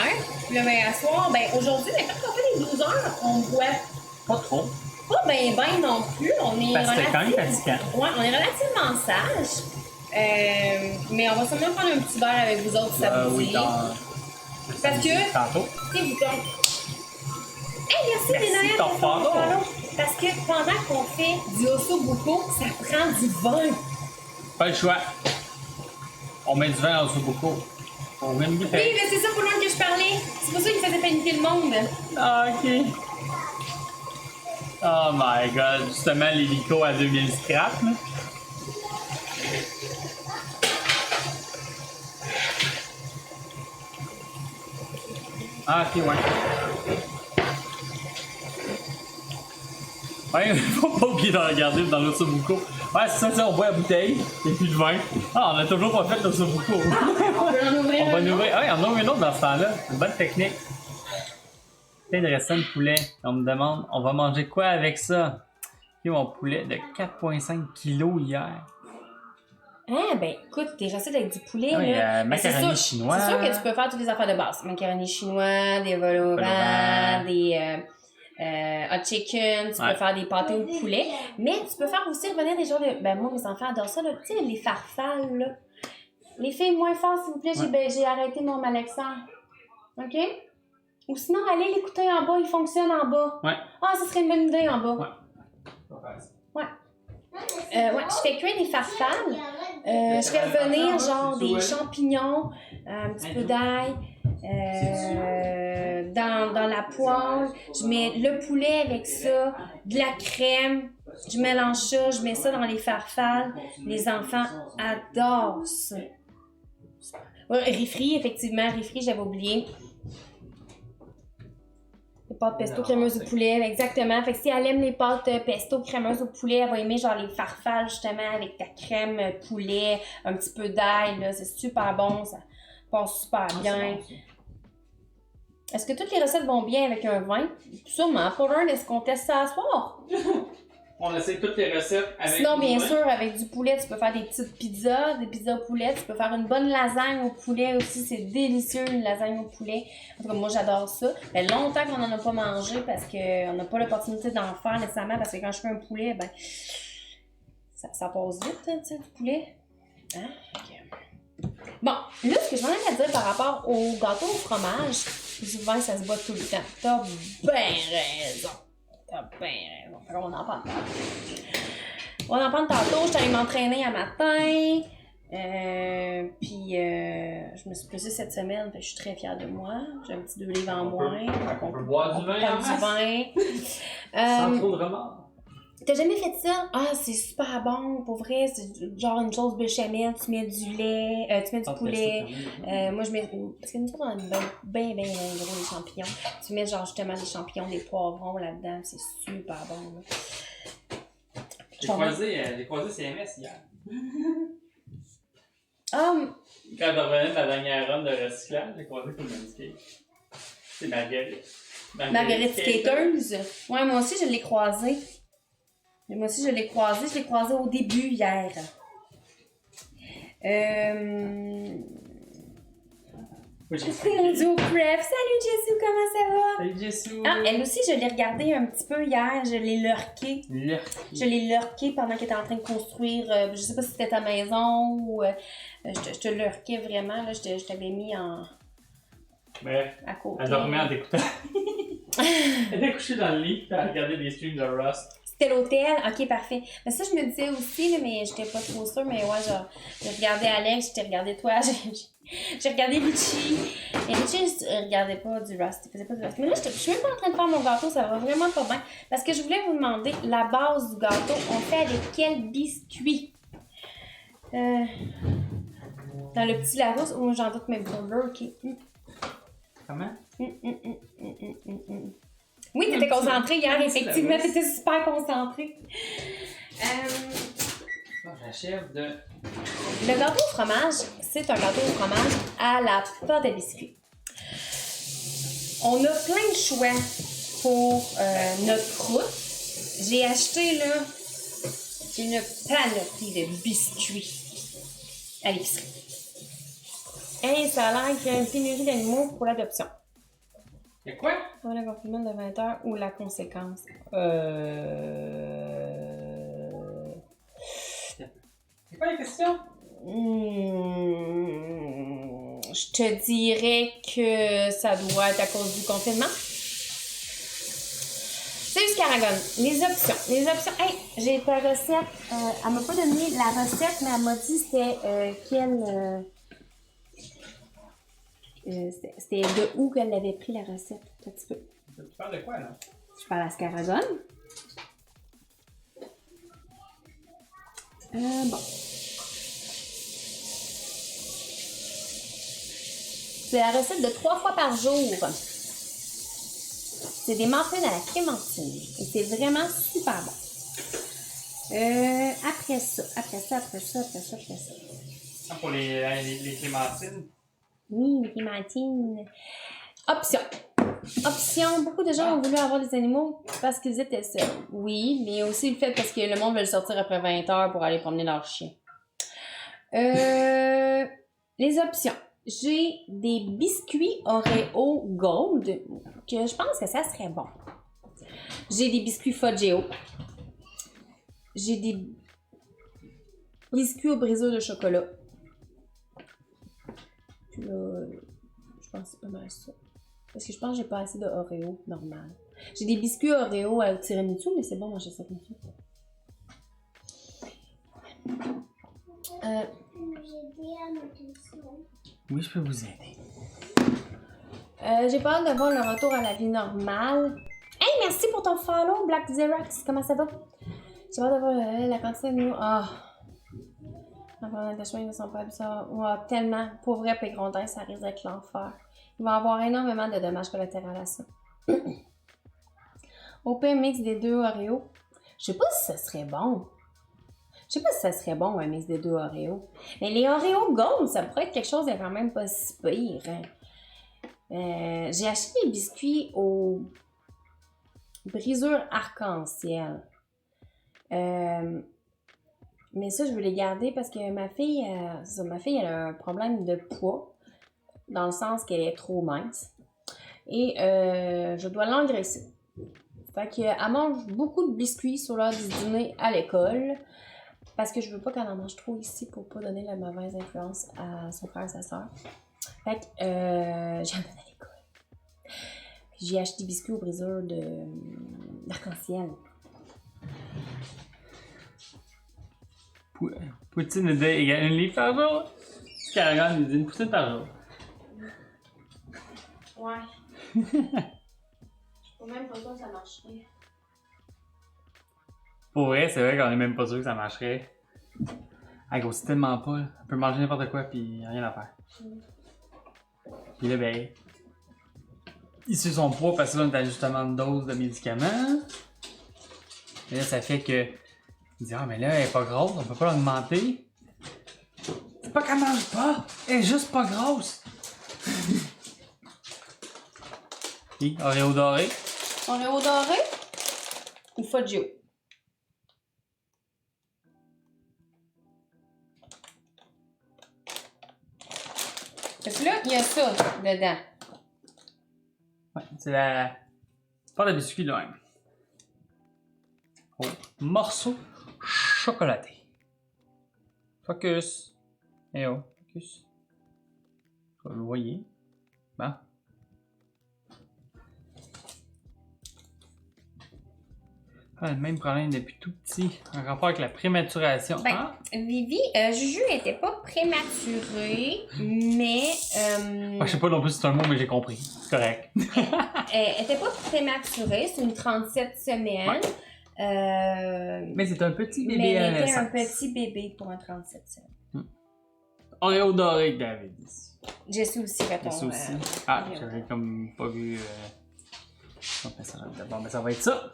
[SPEAKER 2] Puis là, ben, à soir, ben aujourd'hui, ben, quand on fait les 12 heures, on boit
[SPEAKER 1] Pas trop.
[SPEAKER 2] Pas ben non plus. On est
[SPEAKER 1] Parce que c'était quand même fatigant.
[SPEAKER 2] Ouais, on est relativement sage. Mais on va sûrement prendre un petit verre avec vous autres si ça vous dit. Parce que...
[SPEAKER 1] Tantôt.
[SPEAKER 2] C'est vous donc. Hey, merci Léna
[SPEAKER 1] ton follow.
[SPEAKER 2] Parce que pendant qu'on fait du ossobuco, ça prend du vin.
[SPEAKER 1] Pas le choix. On met du vin dans le buco. On met une
[SPEAKER 2] Oui,
[SPEAKER 1] bouteille.
[SPEAKER 2] mais c'est ça pour l'heure que je parlais. C'est pour ça qu'il faisait paniquer le monde.
[SPEAKER 1] Ah, ok. Oh my god. Justement, l'hélico à 2000 scrap, là. Ah, ok, ouais. Ouais, faut pas oublier de regarder dans l'ossobuco. Ouais, c'est ça, on boit la bouteille, et puis le vin. Ah, on a toujours pas fait l'ossobuco.
[SPEAKER 2] On peut en ouvrir
[SPEAKER 1] On va
[SPEAKER 2] un
[SPEAKER 1] nous
[SPEAKER 2] autre.
[SPEAKER 1] ouvrir. Ah, il y en a une autre dans ce temps-là. Une bonne technique. Plein de restants de poulet. On me demande, on va manger quoi avec ça? Ok, mon poulet de 4,5 kg hier.
[SPEAKER 2] Ah, ben écoute, des recettes avec du poulet.
[SPEAKER 1] Ah oui,
[SPEAKER 2] là. Ben, c'est
[SPEAKER 1] macaroni
[SPEAKER 2] sûr-
[SPEAKER 1] chinois.
[SPEAKER 2] C'est sûr que tu peux faire toutes les affaires de base. Macaroni chinois, des vol au
[SPEAKER 1] Vol au
[SPEAKER 2] vent,
[SPEAKER 1] vent.
[SPEAKER 2] des hot chicken, tu
[SPEAKER 1] Ouais.
[SPEAKER 2] peux faire des pâtés au poulet. Mais tu peux faire aussi revenir des genres de. Ben moi, mes enfants adorent ça, là. Tu sais, les farfales, là. Les filles moins fortes, s'il vous plaît, j'ai arrêté mon malaxant. OK? Ou sinon, allez l'écouter en bas, il fonctionne en bas.
[SPEAKER 1] Ouais.
[SPEAKER 2] Ah, ce serait une bonne idée en bas.
[SPEAKER 1] Ouais.
[SPEAKER 2] Ouais, je fais cuire des farfales. Je fais revenir genre des champignons, un petit peu d'ail dans la poêle. Je mets le poulet avec ça, de la crème. Je mélange ça, je mets ça dans les farfales. Les enfants adorent ça. Ouais, riz-frit, effectivement, riz-frit, j'avais oublié. Les pâtes pesto crémeuses au poulet, exactement. Fait que si elle aime les pâtes pesto crémeuses au poulet, elle va aimer genre les farfales justement avec ta crème poulet, un petit peu d'ail, là. C'est super bon, ça passe super bien. Est-ce que toutes les recettes vont bien avec un vin? Sûrement. Pour l'un, est-ce qu'on teste ça à soir?
[SPEAKER 1] On essaie toutes les recettes avec.
[SPEAKER 2] Sinon, bien sûr, avec du poulet, tu peux faire des petites pizzas, des pizzas au poulet. Tu peux faire une bonne lasagne au poulet aussi. C'est délicieux, une lasagne au poulet. En tout cas, moi, j'adore ça. Ça fait longtemps qu'on n'en a pas mangé parce qu'on n'a pas l'opportunité d'en faire nécessairement. Parce que quand je fais un poulet, ben, ça passe vite, tu sais, du poulet. Hein? OK. Bon, là, ce que je m'en ai à dire par rapport au gâteau au fromage, souvent, ça se boit tout le temps. T'as bien raison. T'as bien raison. Fait qu'on en parle tantôt. On en parle tantôt. Je suis allée m'entraîner un matin. Puis, je me suis pesée cette semaine. Fait que je suis très fière de moi. J'ai un petit 2 livres en moins.
[SPEAKER 1] On peut boire du vin.
[SPEAKER 2] Prendre du vin.
[SPEAKER 1] Sans trop de remords.
[SPEAKER 2] T'as jamais fait ça? Ah, c'est super bon, pour vrai. C'est genre une sauce béchamel, tu mets du lait, tu mets du poulet. Moi, je mets. Parce que nous autres, on aime bien gros les champignons. Tu mets genre justement des champignons, des poivrons là-dedans. C'est super bon. Là.
[SPEAKER 1] J'ai croisé CMS hier.
[SPEAKER 2] Ah,
[SPEAKER 1] Quand je revenais de la dernière run de recyclage, j'ai croisé comme une C'est Marguerite.
[SPEAKER 2] Marguerite Skateuse. Ouais, moi aussi, je l'ai croisée. Moi aussi, je l'ai croisée au début hier.
[SPEAKER 1] Oui,
[SPEAKER 2] C'est mon duo Cref. Salut Jessou, comment ça va?
[SPEAKER 1] Salut Jessou.
[SPEAKER 2] Ah, elle aussi, je l'ai regardée un petit peu hier. Je l'ai lurké. Je l'ai lurké pendant qu'elle était en train de construire. Je sais pas si c'était ta maison ou. Je te lurkais vraiment. Là, je t'avais mis
[SPEAKER 1] Mais
[SPEAKER 2] à côté.
[SPEAKER 1] elle dormait en t'écoutant. Elle était couchée dans le lit, puis elle regardait des streams de Rust.
[SPEAKER 2] C'était l'hôtel? Ok, parfait. Mais ça, je me disais aussi, là, mais j'étais pas trop sûre. Mais ouais, genre, j'ai regardé Alex, j'ai regardé toi, j'ai regardé Richie. Et Richie, il regardait pas du Rust, il faisait pas du Rust. Mais là, je suis même pas en train de faire mon gâteau, ça va vraiment pas bien. Parce que je voulais vous demander, la base du gâteau, on fait avec quel biscuit? Dans le petit Larousse, ou j'en doute même Burger King.
[SPEAKER 1] Comment?
[SPEAKER 2] Oui, t'étais concentrée hier, effectivement, t'étais super concentrée.
[SPEAKER 1] J'achève de.
[SPEAKER 2] Le gâteau au fromage, c'est un gâteau au fromage à la pâte à biscuits. On a plein de choix pour notre croûte. J'ai acheté là une panoplie de biscuits à l'épicerie. Et ça a l'air qu'il y a une pénurie d'animaux pour l'adoption.
[SPEAKER 1] C'est quoi?
[SPEAKER 2] Avant le confinement de 20 heures ou la conséquence?
[SPEAKER 1] C'est quoi la question?
[SPEAKER 2] Je te dirais que ça doit être à cause du confinement. C'est Scaragon. Les options. Hey, j'ai ta recette. Elle m'a pas donné la recette, mais elle m'a dit c'était quelle. C'était de où qu'elle avait pris la recette. Un petit peu.
[SPEAKER 1] Tu parles de quoi, là?
[SPEAKER 2] Je parle à Scaragon. Bon. C'est la recette de 3 fois par jour. C'est des muffins à la clémentine. Et c'est vraiment super bon. Après ça.
[SPEAKER 1] Ah, pour les clémentines?
[SPEAKER 2] Oui, les clémentines. Option. Beaucoup de gens ont voulu avoir des animaux parce qu'ils étaient seuls. Oui, mais aussi le fait parce que le monde veut le sortir après 20 heures pour aller promener leur chien. Les options. J'ai des biscuits Oreo Gold, que je pense que ça serait bon. J'ai des biscuits Fudgeo. J'ai des biscuits au briseur de chocolat. Puis là, je pense que c'est pas mal ça. Parce que je pense que j'ai pas assez de Oreo normal. J'ai des biscuits Oreo à tiramisu, mais c'est bon manger ça comme ça.
[SPEAKER 1] Oui, je peux vous aider.
[SPEAKER 2] J'ai pas hâte de voir le retour à la vie normale. Hey, merci pour ton follow, Black Xerox. Comment ça va? J'ai hâte de voir la quantité de nous. Enfin, l'attachement, ils ne sont pas bizarres. Tellement. Pour vrai, Pégrondin, ça risque d'être l'enfer. Il va y avoir énormément de dommages collatéraux à ça. Au mix des 2 Oreos. Je sais pas si ça serait bon. Un mix des 2 Oreos. Mais les Oreos Gold, ça pourrait être quelque chose de quand même pas si pire. Hein. J'ai acheté des biscuits aux brisures arc-en-ciel. Mais ça, je veux les garder parce que ma fille, elle a un problème de poids, dans le sens qu'elle est trop mince. Et je dois l'engraisser. Fait qu'elle mange beaucoup de biscuits sur l'heure du dîner à l'école. Parce que je veux pas qu'elle en mange trop ici pour pas donner la mauvaise influence à son frère et sa soeur. Fait que j'en donne à l'école. J'ai acheté des biscuits aux brisures d'arc-en-ciel.
[SPEAKER 1] Poutine égale une livre par jour? Scaragon, il dit une poutine par jour.
[SPEAKER 2] Ouais. Je suis même pas sûre que ça marcherait.
[SPEAKER 1] Pour vrai, c'est vrai qu'on est même pas sûr que ça marcherait. Elle grossit tellement pas, là. Elle peut manger n'importe quoi pis rien à faire. Pis là, ben, il suit son poids parce que là, on est ajustement de dose de médicaments. Et là, ça fait que. Il dit, mais là, elle est pas grosse, on peut pas l'augmenter. C'est pas qu'elle mange pas, elle est juste pas grosse. Et Oreo doré.
[SPEAKER 2] Oreo doré ou Fudgeo? Parce que là, il y a ça dedans.
[SPEAKER 1] Ouais, c'est la pâte à biscuit de même. Oh, morceau chocolaté. Focus. Eh oh, focus. Vous le voyez. Bon. Ah, le même problème depuis tout petit, en rapport avec la prématuration.
[SPEAKER 2] Ben,
[SPEAKER 1] Ah?
[SPEAKER 2] Vivi, Juju était pas prématurée, mais...
[SPEAKER 1] Je sais pas non plus si c'est un mot, mais j'ai compris. C'est correct.
[SPEAKER 2] Elle était pas prématurée, c'est une 37 semaines.
[SPEAKER 1] Ouais. Mais c'est un petit bébé
[SPEAKER 2] mais
[SPEAKER 1] à
[SPEAKER 2] elle était
[SPEAKER 1] naissance.
[SPEAKER 2] un petit bébé pour un 37 semaines.
[SPEAKER 1] Oreo doré que David ici.
[SPEAKER 2] Jessie aussi, répond.
[SPEAKER 1] Jessie aussi. J'avais comme pas vu... Bon, ben ça va être ça.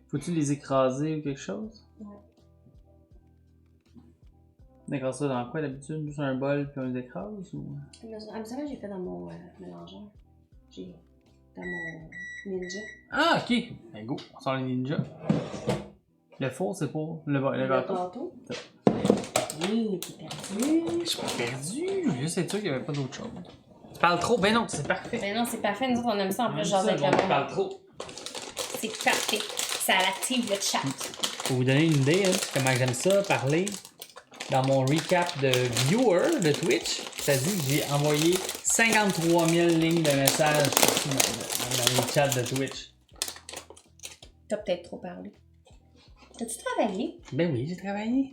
[SPEAKER 1] Faut-tu les écraser ou quelque chose?
[SPEAKER 2] Ouais.
[SPEAKER 1] On écrase ça dans quoi d'habitude? Juste un bol puis on les écrase ou?
[SPEAKER 2] Habituellement, j'ai fait dans mon mélangeur. Dans mon ninja.
[SPEAKER 1] Ah, ok! Ben go, on sort le ninja. Le four, c'est pour le gâteau.
[SPEAKER 2] Oui, t'es perdu.
[SPEAKER 1] Je suis pas perdu, je veux juste être sûr qu'il n'y avait pas d'autre chose. parles trop? Ben non, c'est parfait.
[SPEAKER 2] Mais non, c'est parfait. Nous autres, on aime ça en plus,
[SPEAKER 1] Ça,
[SPEAKER 2] genre avec
[SPEAKER 1] on
[SPEAKER 2] le monde.
[SPEAKER 1] parle trop.
[SPEAKER 2] C'est parfait. Ça active le chat.
[SPEAKER 1] Pour vous donner une idée, hein, comment j'aime ça, parler, dans mon recap de viewer de Twitch, ça dit que j'ai envoyé 53 000 lignes de messages dans les chats de Twitch.
[SPEAKER 2] T'as peut-être trop parlé. T'as-tu travaillé?
[SPEAKER 1] Ben oui, j'ai travaillé.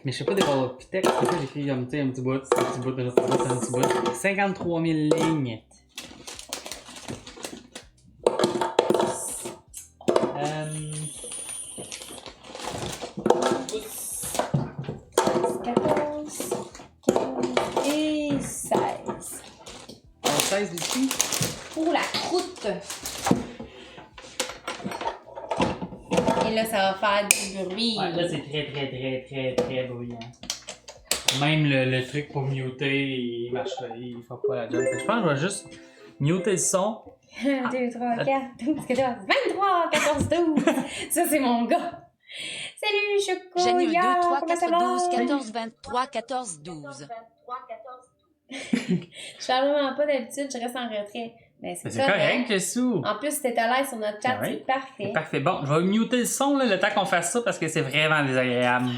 [SPEAKER 1] Mais je sais pas des rôles de texte, c'est ça, j'ai écrit un petit bout, un petit bout, un petit bout. 53 000 lignes. Euh...
[SPEAKER 2] 14, 15 et 16.
[SPEAKER 1] 16 ici.
[SPEAKER 2] Pour la croûte. Et là, ça va faire du bruit.
[SPEAKER 1] Ouais, là, c'est très bruyant. Même le truc pour muter, il marche, il fera pas la job. Je pense que je vais juste muter le son.
[SPEAKER 2] 1, 2, 3, 4, 12, 14, 23, 14, 12. Ça, c'est mon gars. Salut, Choco.
[SPEAKER 3] J'annule 2, 3,
[SPEAKER 2] comment ça
[SPEAKER 3] 4,
[SPEAKER 2] va?
[SPEAKER 3] 12, 14, 23, 14, 12.
[SPEAKER 2] Je parle vraiment pas d'habitude, je reste en retrait. Mais
[SPEAKER 1] C'est correct, Jessou.
[SPEAKER 2] En plus, t'es à l'aise sur notre chat,
[SPEAKER 1] Ouais.
[SPEAKER 2] c'est parfait.
[SPEAKER 1] Parfait. Bon, je vais muter le son là, le temps qu'on fasse ça parce que c'est vraiment désagréable.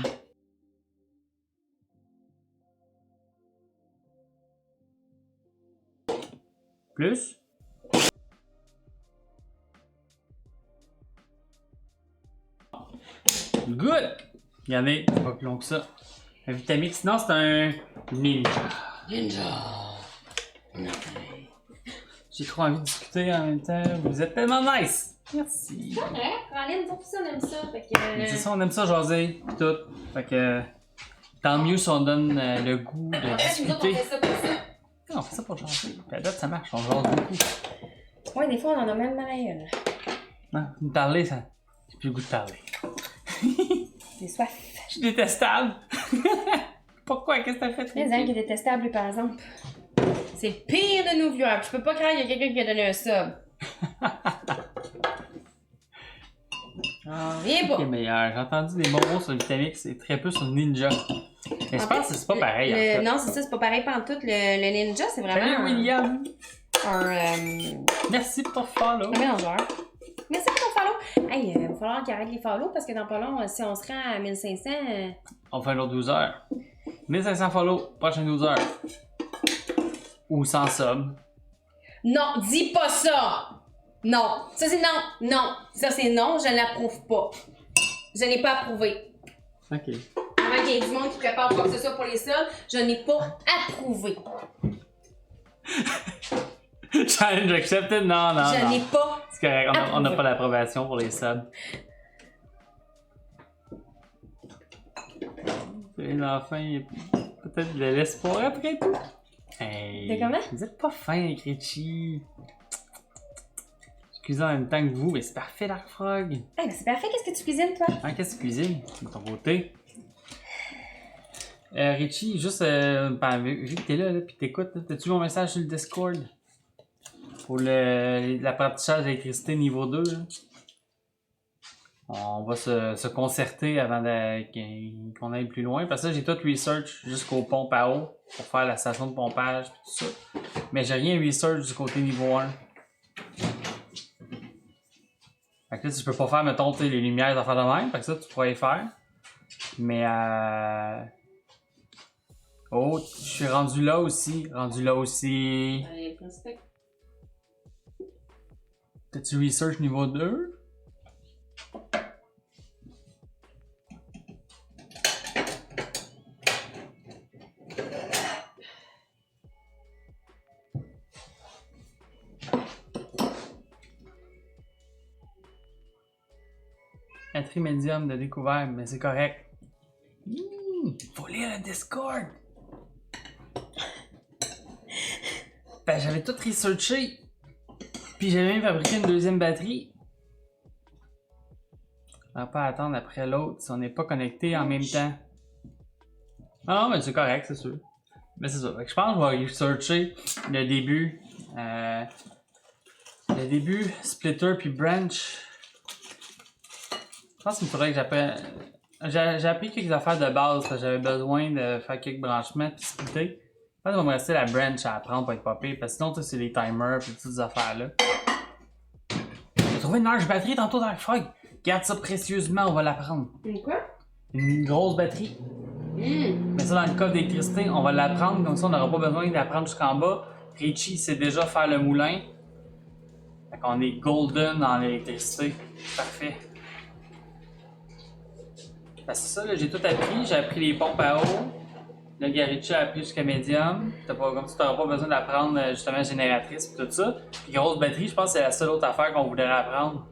[SPEAKER 1] Plus. Good! Regardez, c'est pas plus long que ça. Un Vitamix, sinon c'est un ninja. J'ai trop envie de discuter en même temps. Vous êtes tellement nice! Merci.
[SPEAKER 2] C'est vrai, Caroline, nous aussi, on aime ça. Fait que...
[SPEAKER 1] C'est ça, on aime ça jaser, pis tout. Fait que tant mieux si on donne le goût de
[SPEAKER 2] En fait, nous autres, on
[SPEAKER 1] discuter.
[SPEAKER 2] fait ça pour ça.
[SPEAKER 1] Non, on fait ça pour jaser. Puis à date, ça marche, on jase beaucoup.
[SPEAKER 2] Ouais, des fois, on en a même mal à la gueule.
[SPEAKER 1] Non, me parler, ça. J'ai plus le goût de parler.
[SPEAKER 2] J'ai soif.
[SPEAKER 1] Je suis détestable. Pourquoi? Qu'est-ce que t'as fait?
[SPEAKER 2] Les qui est détestable, par exemple. C'est le pire de nos viewers. Je peux pas croire qu'il y a quelqu'un qui a donné un sub. Viens pas.
[SPEAKER 1] C'est meilleur. J'ai entendu des bons mots sur le Vitamix et très peu sur le Ninja. Mais je pense que c'est pas pareil. En fait.
[SPEAKER 2] Non, c'est ça, c'est pas pareil pantoute. Le ninja, c'est vraiment
[SPEAKER 1] Salut William.
[SPEAKER 2] un
[SPEAKER 1] Merci pour follow.
[SPEAKER 2] mélangeur. Merci pour ton follow. Hey, il va falloir qu'il arrête les follow parce que dans pas long, si on se rend à 1500...
[SPEAKER 1] On fait un autre 12 heures. 1500 follow, prochaine 12 heures. Ou sans sub.
[SPEAKER 2] Non, dis pas ça! Non, ça c'est non, non. Ça c'est non, je ne l'approuve pas. Je n'ai pas approuvé.
[SPEAKER 1] Ok.
[SPEAKER 2] Avant qu'il y ait du monde qui prépare quoi que ce soit pour les subs, je n'ai pas approuvé.
[SPEAKER 1] Challenge accepted? Non, non,
[SPEAKER 2] Je
[SPEAKER 1] non.
[SPEAKER 2] n'ai pas.
[SPEAKER 1] C'est correct, on n'a pas d'approbation pour les subs. L'enfant, il y a peut-être de l'espoir après tout. Hey,
[SPEAKER 2] T'es comment?
[SPEAKER 1] vous êtes pas fin avec Richie. Je cuisine en même temps que vous, mais c'est parfait, Dark Frog.
[SPEAKER 2] Hey, ben c'est parfait, qu'est-ce que tu cuisines, toi?
[SPEAKER 1] Hein, qu'est-ce que tu cuisines de ton côté? Richie, juste, vu que t'es là, pis t'écoutes, t'as-tu mon message sur le Discord? Pour l'apprentissage d'électricité niveau 2, là? On va se concerter avant qu'on aille plus loin. Parce que j'ai tout research jusqu'aux pompes à eau pour faire la station de pompage et tout ça. Mais j'ai rien research du côté niveau 1. Fait que là, tu peux pas faire, mettons, les lumières d'affaires de même. Fait que ça, tu pourrais y faire. Mais oh, je suis rendu là aussi.
[SPEAKER 2] Allez, prospect.
[SPEAKER 1] T'as-tu research niveau 2? Entry médium de découvert, mais c'est correct. Faut lire le Discord! Ben, j'avais tout researché. Puis j'ai même fabriqué une deuxième batterie. On va pas attendre après l'autre si on n'est pas connecté en même temps. Ah non, mais c'est correct, c'est sûr. Mais c'est ça. Fait que je pense que je vais researcher le début. Le début, splitter puis branch. Je pense qu'il faudrait que j'apprenne j'ai appris quelques affaires de base, parce que j'avais besoin de faire quelques branchements puis splitter. Je pense qu'il va me rester la branch à apprendre pour être pas pire, parce que sinon, c'est les timers et toutes ces affaires-là. J'ai trouvé une large batterie tantôt dans le fog. Garde ça précieusement, on va la prendre.
[SPEAKER 2] Une quoi?
[SPEAKER 1] Une grosse batterie. Mais ça, dans le cas d'électricité, on va la prendre, comme ça, on n'aura pas besoin de la prendre jusqu'en bas. Richie sait déjà faire le moulin. Fait qu'on est golden dans l'électricité. Parfait. Ben, c'est ça, là, j'ai tout appris. J'ai appris les pompes à eau. Là, Garichi a appris jusqu'à médium. Comme tu n'auras pas besoin d'apprendre justement génératrice et tout ça. Puis grosse batterie, je pense que c'est la seule autre affaire qu'on voudrait apprendre.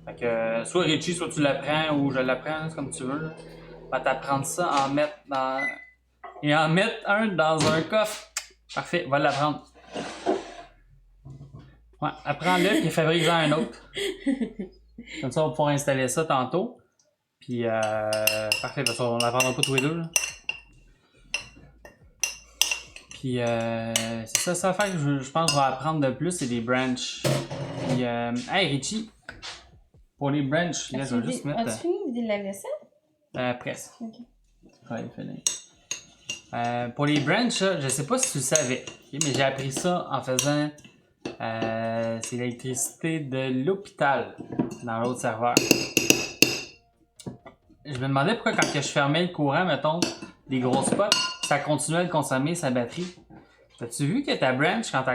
[SPEAKER 1] Fait que soit Richie, soit tu l'apprends ou je l'apprends, c'est comme tu veux. Là. Va t'apprendre ça, en mettre dans. Et en mettre un dans un coffre. Parfait, va l'apprendre. Ouais, apprends-le puis fabrique-en un autre. Comme ça, on va pouvoir installer ça tantôt. Puis, parfait, parce qu'on l'apprendra pas tous les deux. Là. Puis, c'est ça faire que je pense que je vais apprendre de plus, c'est des branches. Puis, hey Richie, pour les branches, là, je vais juste mettre.
[SPEAKER 2] As-tu fini de vider la vaisselle?
[SPEAKER 1] Presque.
[SPEAKER 2] Ok.
[SPEAKER 1] Ouais, il fallait. Pour les branches, je sais pas si tu le savais, okay, mais j'ai appris ça en faisant c'est l'électricité de l'hôpital dans l'autre serveur. Je me demandais pourquoi quand je fermais le courant, mettons, des gros spots, ça continuait de consommer sa batterie. As-tu vu que ta branch, quand tu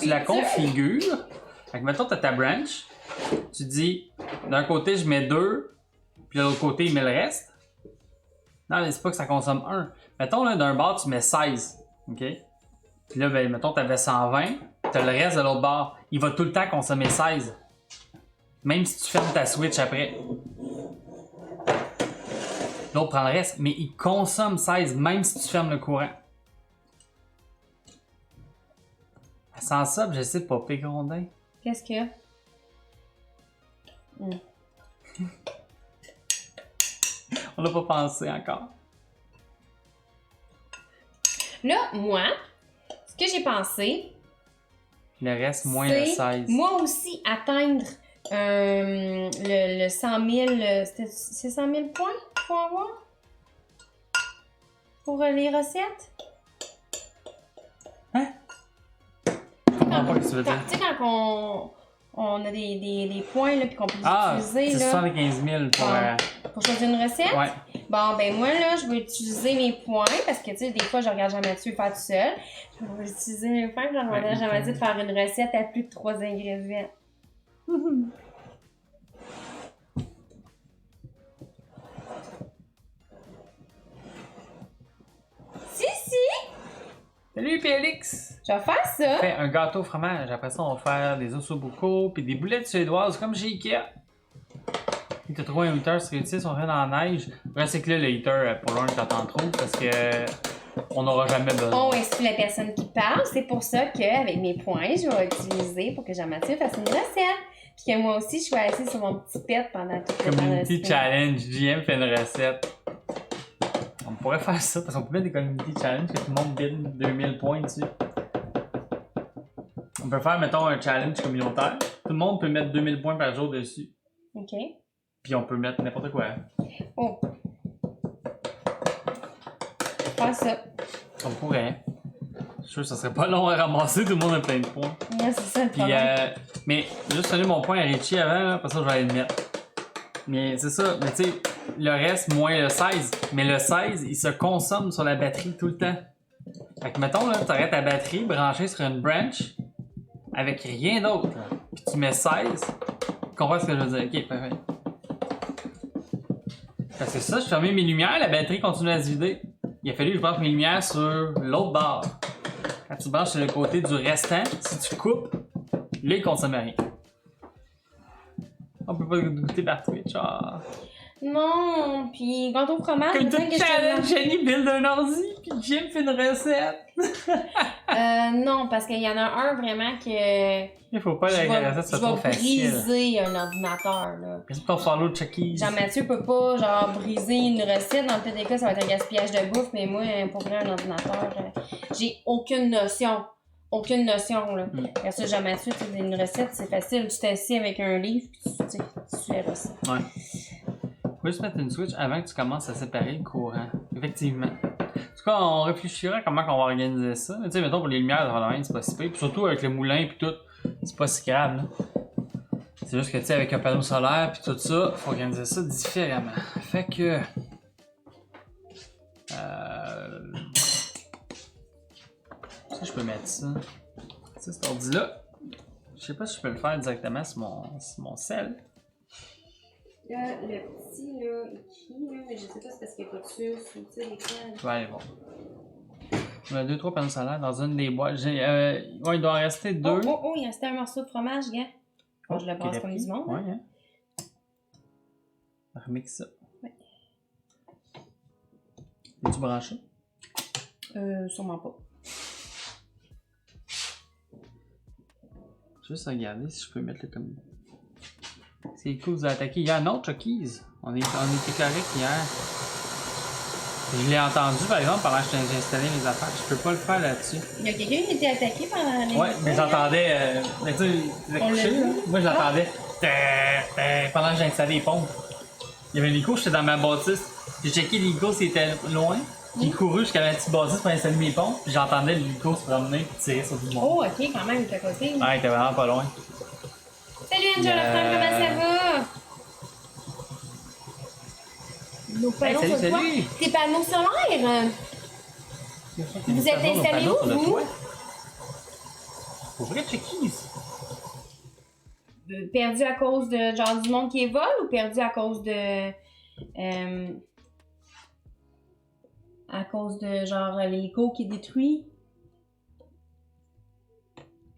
[SPEAKER 1] la configures, fait que mettons, t'as ta branch, tu dis, d'un côté, je mets 2, puis de l'autre côté, il met le reste. Non, mais c'est pas que ça consomme 1. Mettons, là, d'un bord, tu mets 16, OK? Puis là, ben, mettons, t'avais 120, t'as le reste de l'autre bord. Il va tout le temps consommer 16. Même si tu fermes ta switch après. L'autre prend le reste, mais il consomme 16, même si tu fermes le courant. Sans ça, je sais pas, Pégrondin.
[SPEAKER 2] Qu'est-ce qu'il y a?
[SPEAKER 1] On l'a pas pensé encore.
[SPEAKER 2] Là, moi, ce que j'ai pensé,
[SPEAKER 1] Le reste, moins le
[SPEAKER 2] c'est
[SPEAKER 1] 16.
[SPEAKER 2] moi aussi atteindre le 100 000. C'est 100 000 points qu'il faut avoir pour les recettes?
[SPEAKER 1] Hein? Je comprends pas ce que tu veux dire.
[SPEAKER 2] Tu sais, quand on a des points là, puis qu'on peut les
[SPEAKER 1] Ah,
[SPEAKER 2] utiliser
[SPEAKER 1] c'est
[SPEAKER 2] là,
[SPEAKER 1] 75 000
[SPEAKER 2] pour choisir une recette.
[SPEAKER 1] Ouais.
[SPEAKER 2] Bon, ben moi, là, je vais utiliser mes points parce que, tu sais, des fois, je regarde Jean-Mathieu faire tout seul. Je vais utiliser mes points, puis je demandais à Jean-Mathieu de faire une recette à plus de 3 ingrédients. Si!
[SPEAKER 1] Salut Félix!
[SPEAKER 2] Je vais faire ça.
[SPEAKER 1] Fait un gâteau au fromage. Après ça, on va faire des ossobuco puis des boulettes suédoises comme chez Ikea. Il t'a trouvé un heater sur Utile, on fait dans la neige. Après, c'est que là, le heater, pour l'un, t'attends trop parce que on n'aura jamais besoin.
[SPEAKER 2] On exclut la personne qui parle. C'est pour ça qu'avec mes points, je vais utiliser pour que Jean-Mathieu fasse une recette. Puis que moi aussi, je suis assise sur mon petit pet pendant tout le temps.
[SPEAKER 1] Community Challenge, JM fait une recette. On pourrait faire ça parce qu'on peut mettre des Community Challenge que tout le monde bide 2000 points dessus. On peut faire, mettons, un challenge communautaire. Tout le monde peut mettre 2000 points par jour dessus.
[SPEAKER 2] OK.
[SPEAKER 1] Puis on peut mettre n'importe quoi.
[SPEAKER 2] Oh. Faire ça.
[SPEAKER 1] On pourrait. Je suis sûr que ça serait pas long à ramasser, tout le monde a plein de points.
[SPEAKER 2] Ouais, c'est ça le
[SPEAKER 1] Puis,
[SPEAKER 2] problème.
[SPEAKER 1] mais juste donner mon point à Richie avant, là, parce que ça, je vais aller le mettre. Mais c'est ça, mais tu sais, le reste moins le 16. Mais le 16, il se consomme sur la batterie tout le temps. Fait que mettons, là, tu arrêtes ta batterie branchée sur une branch avec rien d'autre. Puis tu mets 16. Tu comprends ce que je veux dire? Ok, parfait. Fait que c'est ça, je fermais mes lumières, la batterie continue à se vider. Il a fallu que je branche mes lumières sur l'autre barre. Quand tu branches sur le côté du restant, si tu coupes, là, il consomme rien. On peut pas goûter par Twitch. Ah.
[SPEAKER 2] Non, puis gâteau au fromage,
[SPEAKER 1] Comme
[SPEAKER 2] je
[SPEAKER 1] tout
[SPEAKER 2] que je
[SPEAKER 1] challenge, Jenny build un ordi, puis Jim fait une recette.
[SPEAKER 2] Non, parce qu'il y en a un vraiment que
[SPEAKER 1] Il faut pas que la recette soit trop
[SPEAKER 2] je vais
[SPEAKER 1] facile.
[SPEAKER 2] briser un ordinateur, là.
[SPEAKER 1] Qu'est-ce que ton follow Chucky?
[SPEAKER 2] Jean-Mathieu peut pas, genre, briser une recette. Dans le pire des cas, ça va être un gaspillage de bouffe, mais moi, pour vrai, un ordinateur, j'ai aucune notion. aucune notion, là.
[SPEAKER 1] Mm.
[SPEAKER 2] Parce que Mathieu, tu sais, une recette, c'est facile. Tu t'assis avec un livre, puis tu suis la recette.
[SPEAKER 1] Ouais. Faut juste mettre une switch avant que tu commences à séparer le courant. Effectivement. En tout cas, on réfléchira à comment on va organiser ça. Tu sais, mettons pour les lumières, c'est pas si pire. Puis surtout avec le moulin puis tout, c'est pas si grave, là. C'est juste que, tu sais, avec un panneau solaire puis tout ça, faut organiser ça différemment. Fait que... Ça, je peux mettre ça. Ça, cet ordi-là. Je sais pas si je peux le faire directement sur mon cell.
[SPEAKER 2] Là, le petit, là, écrit, là, mais je sais pas si c'est parce qu'il n'y a pas de sucre ou, tu sais, les fois.
[SPEAKER 1] Je vais aller voir. On a 2-3 panneaux solaires dans une des boîtes. Ouais, il doit en rester 2.
[SPEAKER 2] Oh, il restait un morceau de fromage, gars. Bon, je le brasse comme du monde.
[SPEAKER 1] Ouais, hein. Remixe ça.
[SPEAKER 2] Ouais.
[SPEAKER 1] Es-tu branché?
[SPEAKER 2] Sûrement pas.
[SPEAKER 1] Je vais juste regarder si je peux mettre le comme. C'est cool, vous avez attaqué hier. Non, Chucky's. On était correct hier. Je l'ai entendu par exemple pendant que j'ai installé mes affaires. Je peux pas le faire là-dessus.
[SPEAKER 2] Il y a quelqu'un qui a été attaqué pendant les.
[SPEAKER 1] Ouais, mais j'entendais. Mais tu sais, il était couché, là. Moi j'entendais. Pendant que j'ai installé les pompes. Il y avait l'hélico, j'étais dans ma bâtisse. J'ai checké l'hélico s'il était loin. J'ai couru jusqu'à ma petite bâtisse pour installer mes pompes. Puis j'entendais l'hélico se promener et tirer sur tout le monde.
[SPEAKER 2] Oh, ok, quand même, il est à côté.
[SPEAKER 1] Ouais, il était vraiment pas loin.
[SPEAKER 2] Salut Angela, comment ça va? Nos panneaux
[SPEAKER 1] Hey,
[SPEAKER 2] sur quoi?
[SPEAKER 1] salut!
[SPEAKER 2] Tes panneaux solaires? Vous êtes installés où, vous?
[SPEAKER 1] Pour vrai, Chucky's.
[SPEAKER 2] Perdu à cause de genre du monde qui est vol ou perdu à cause de. À cause de genre l'hélico qui est détruit?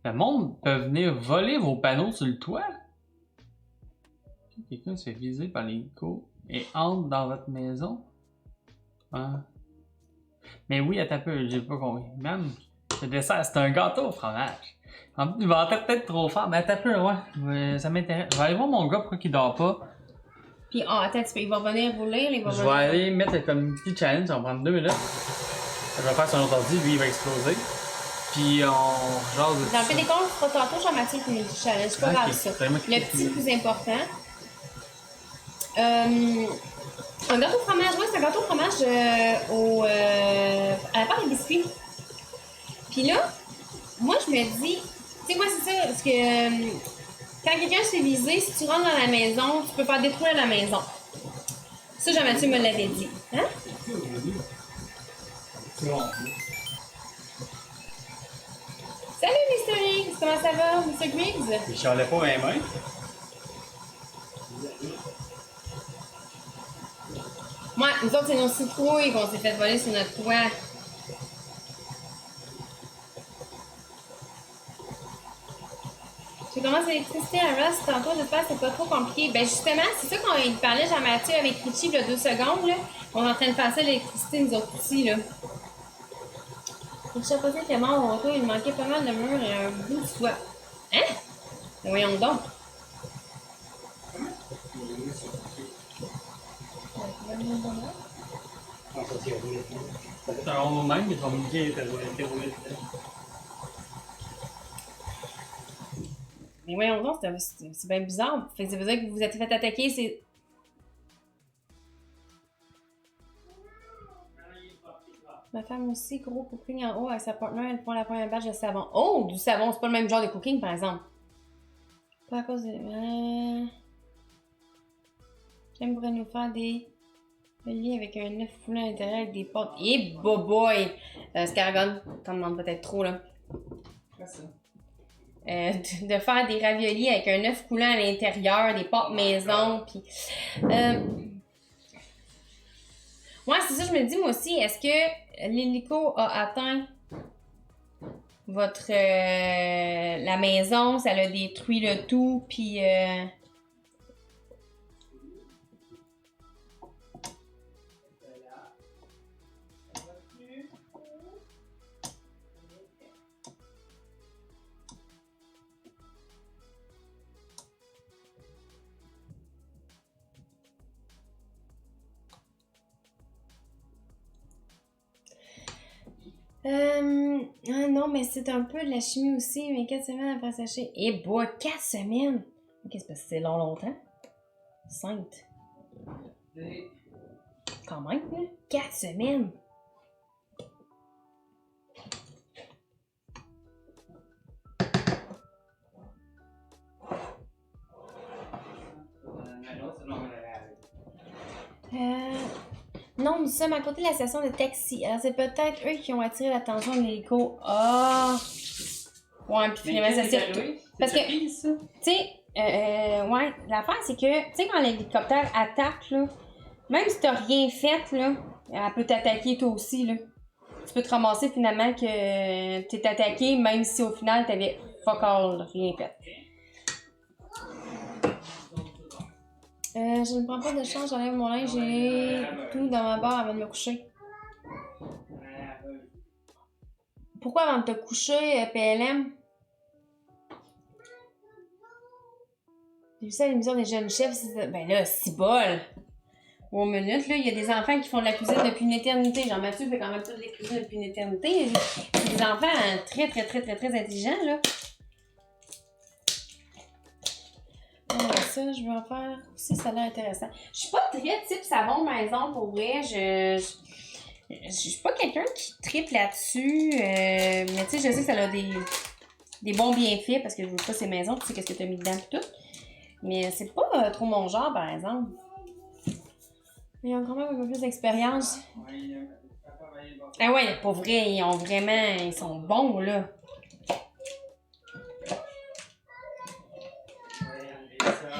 [SPEAKER 1] Le monde peut venir voler vos panneaux sur le toit. Quelqu'un se fait viser par l'hélico et entre dans votre maison. Ah. Mais oui, attends un peu, j'ai pas compris. Même, le dessert, c'est un gâteau au fromage. En plus, il va entendre peut-être trop fort, mais attends un peu, ouais. Ça m'intéresse. Je vais aller voir mon gars pourquoi il dort pas.
[SPEAKER 2] Puis, attends, il va venir vous lire, il va
[SPEAKER 1] Je
[SPEAKER 2] venir.
[SPEAKER 1] vais aller mettre comme petit challenge, ça va prendre 2 minutes. Je vais faire son autre ordi, lui il va exploser. Puis on jase.
[SPEAKER 2] Dans le fait des comptes, pas tantôt, Jean-Mathieu qui nous dit challenge. C'est pas grave ça. Le petit plus important. Un gâteau au fromage, oui, c'est un gâteau au fromage à la part des biscuits. Puis là, moi je me dis, tu sais, moi c'est ça, parce que quand quelqu'un se fait viser, si tu rentres dans la maison, tu peux faire détruire la maison. Ça, Jean-Mathieu me l'avait dit. Hein? Salut, Mr. Higgs! Comment ça va, Mr. Griggs?
[SPEAKER 1] Il chialait pas mes mains.
[SPEAKER 2] Moi, nous autres, c'est nos citrouilles qu'on s'est fait voler sur notre toit. J'ai commencé l'électricité à Rust tantôt, j'espère que c'est pas trop compliqué. Ben justement, c'est ça qu'on parlait, Jean-Mathieu, avec Richie, il y a 2 secondes, là. On est en train de passer l'électricité, nous autres aussi, là. Le chapeauté était mort au retour, il manquait pas mal de murs et un bout de soie. Hein? Mais voyons donc.
[SPEAKER 1] C'est un rond même, mais ton micro était roulé.
[SPEAKER 2] Mais voyons donc, c'est bien bizarre. Ça veut dire que vous vous êtes fait attaquer, c'est... Ma femme aussi, gros cooking en haut avec sa partenaire, elle prend la première batch de savon. Oh, du savon, c'est pas le même genre de cooking, par exemple. Pas à cause de... J'aimerais nous faire des liens avec un œuf foulé à l'intérieur avec des pâtes. Et boy! Scaragon, t'en demandes peut-être trop, là.
[SPEAKER 1] Merci.
[SPEAKER 2] De faire des raviolis avec un œuf coulant à l'intérieur, des pâtes maison, puis... Ouais, c'est ça, je me dis, moi aussi, est-ce que l'hélico a atteint votre... la maison, ça a détruit le tout, puis... Ah non, mais c'est un peu de la chimie aussi, mais 4 semaines après sécher. Eh boy, 4 semaines! Ok, c'est parce que c'est longtemps. 5. Quand même, là. 4 semaines! Non, nous sommes à côté de la station de taxi. Alors, c'est peut-être eux qui ont attiré l'attention de l'hélico. Ah! Ouais, puis finalement, ça s'est... Parce que, tu sais, ouais, l'affaire, c'est que, tu sais, quand l'hélicoptère attaque, là, même si t'as rien fait, là, elle peut t'attaquer toi aussi, là. Tu peux te ramasser finalement que t'es attaqué, même si au final, t'avais fuck all, rien fait. Je ne prends pas de chance, j'enlève mon linge, j'ai tout dans ma barre avant de me coucher. Pourquoi avant de te coucher, PLM? J'ai vu ça à l'émission des jeunes chefs, ben là, c'est bol! Au minute, là, il y a des enfants qui font de la cuisine depuis une éternité. Jean-Mathieu fait quand même pas de la cuisine depuis une éternité. C'est des enfants très, très, très, très, très intelligents, là. Ça, je vais en faire aussi, ça a l'air intéressant. Je suis pas très type savon maison, pour vrai. Je suis pas quelqu'un qui tripe là-dessus. Mais tu sais, je sais que ça a des bons bienfaits parce que je veux pas ces maisons. Tu sais qu'est-ce que t'as mis dedans et tout. Mais c'est pas trop mon genre, par exemple. Ils ont quand même un peu plus d'expérience. Ah ouais, pour vrai, ils sont bons, là.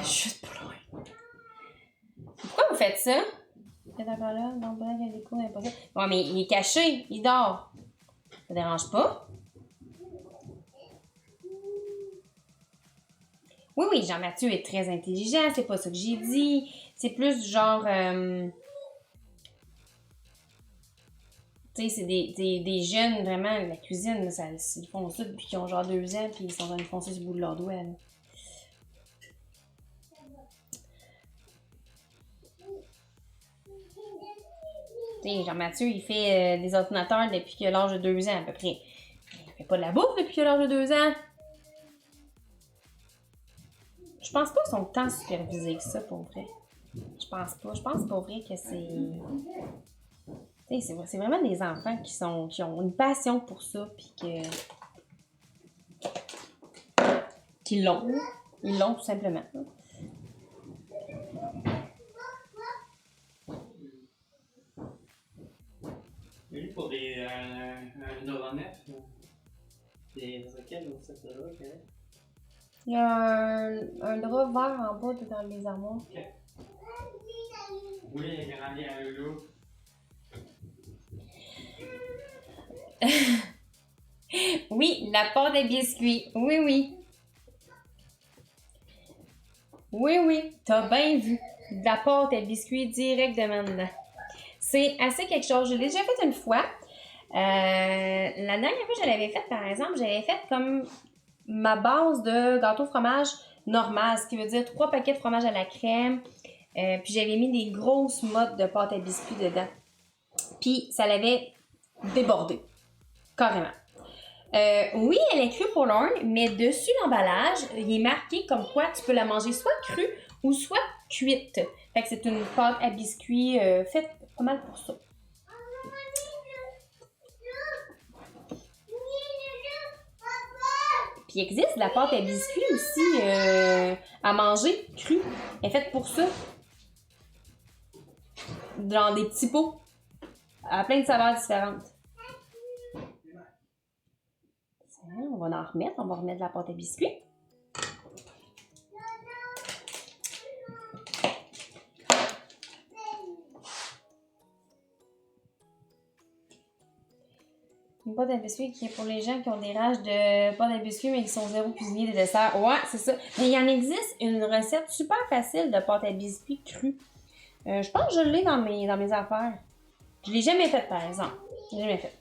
[SPEAKER 2] Chut, pas loin. Pourquoi vous faites ça? Faites encore là, donc là, il y a des coups d'impossible. Ouais, mais il est caché, il dort. Ça dérange pas? Oui, oui, Jean-Mathieu est très intelligent, c'est pas ça que j'ai dit. C'est plus du genre... Tu sais, c'est des jeunes, vraiment, la cuisine, là, ils font ça depuis qu'ils ont genre 2 ans, puis ils sont en train de foncer sur le bout de leurs doigts, là. Tu sais, Jean-Mathieu, il fait des ordinateurs depuis qu'il a l'âge de 2 ans, à peu près. Il fait pas de la bouffe depuis qu'il a l'âge de 2 ans. Je pense pas qu'ils sont tant supervisés que ça, pour vrai. Je pense pas. Je pense pour vrai que c'est... Tu sais, c'est vraiment des enfants qui ont une passion pour ça, puis qu'ils l'ont. Ils l'ont tout simplement.
[SPEAKER 1] Oui, pour des neuronefs, des roquettes ou etc.
[SPEAKER 2] Il y a un drap vert en bas dans les armoires.
[SPEAKER 1] Ok. Oui, il y a un loulou.
[SPEAKER 2] Oui, la pâte à biscuits. Oui, oui. Oui, oui. T'as bien vu. De la pâte à biscuits directement dedans. C'est assez quelque chose. Je l'ai déjà fait une fois. La dernière fois que je l'avais faite, par exemple, j'avais fait comme ma base de gâteau fromage normal, ce qui veut dire 3 paquets de fromage à la crème. Puis j'avais mis des grosses mottes de pâte à biscuits dedans. Puis ça l'avait débordé. Carrément. Oui, elle est crue pour l'un, mais dessus l'emballage, il est marqué comme quoi tu peux la manger soit crue ou soit cuite. Fait que c'est une pâte à biscuits faite pas mal pour ça. Puis il existe de la pâte à biscuits aussi à manger crue. Elle est faite pour ça. Dans des petits pots. À plein de saveurs différentes. On va en remettre. On va remettre de la pâte à biscuits. Une pâte à biscuits qui est pour les gens qui ont des rages de pâte à biscuits mais qui sont zéro cuisiniers des desserts. Ouais, c'est ça. Mais il y en existe une recette super facile de pâte à biscuits crue. Je pense que je l'ai dans mes affaires. Je l'ai jamais faite, par exemple. Je l'ai jamais faite.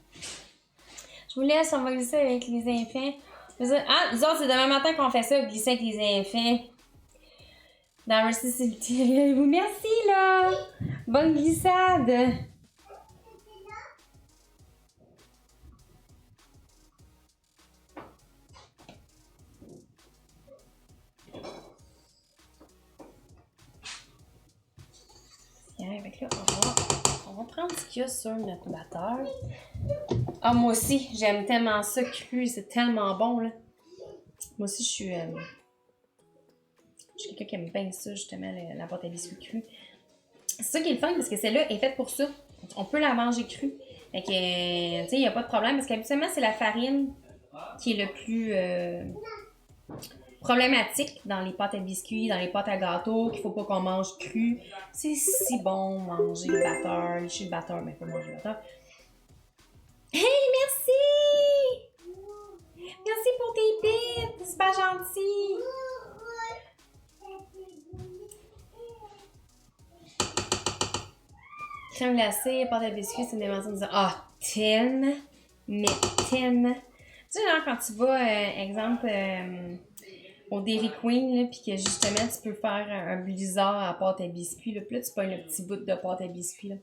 [SPEAKER 2] Je vous laisse, on va glisser avec les enfants. Ah, nous autres, c'est demain matin qu'on fait ça, glisser avec les enfants. Dans Merci, c'est vous. Merci, là! Bonne glissade! que là, on va prendre ce qu'il y a sur notre batteur. Ah, moi aussi, j'aime tellement ça cru, c'est tellement bon, là. Moi aussi, je suis quelqu'un qui aime bien ça, justement, la pâte à biscuits crue. C'est ça qui est le fun, parce que celle-là est faite pour ça. On peut la manger crue. Fait que, tu sais, il n'y a pas de problème, parce qu'habituellement, c'est la farine qui est le plus problématique dans les pâtes à biscuits, dans les pâtes à gâteau, qu'il faut pas qu'on mange cru. C'est si bon manger le batteur, lécher le batteur, mais pas manger le batteur. Hey, merci! Merci pour tes bits, c'est pas gentil! Crème glacée, pâte à biscuits, c'est une invention de dire ah, tellement, mais tellement. Tu sais, genre, quand tu vas, exemple, au Dairy Queen, là, puis que justement, tu peux faire un blizzard à pâte à biscuits, là, puis là, tu pognes le petit bout de pâte à biscuits, là.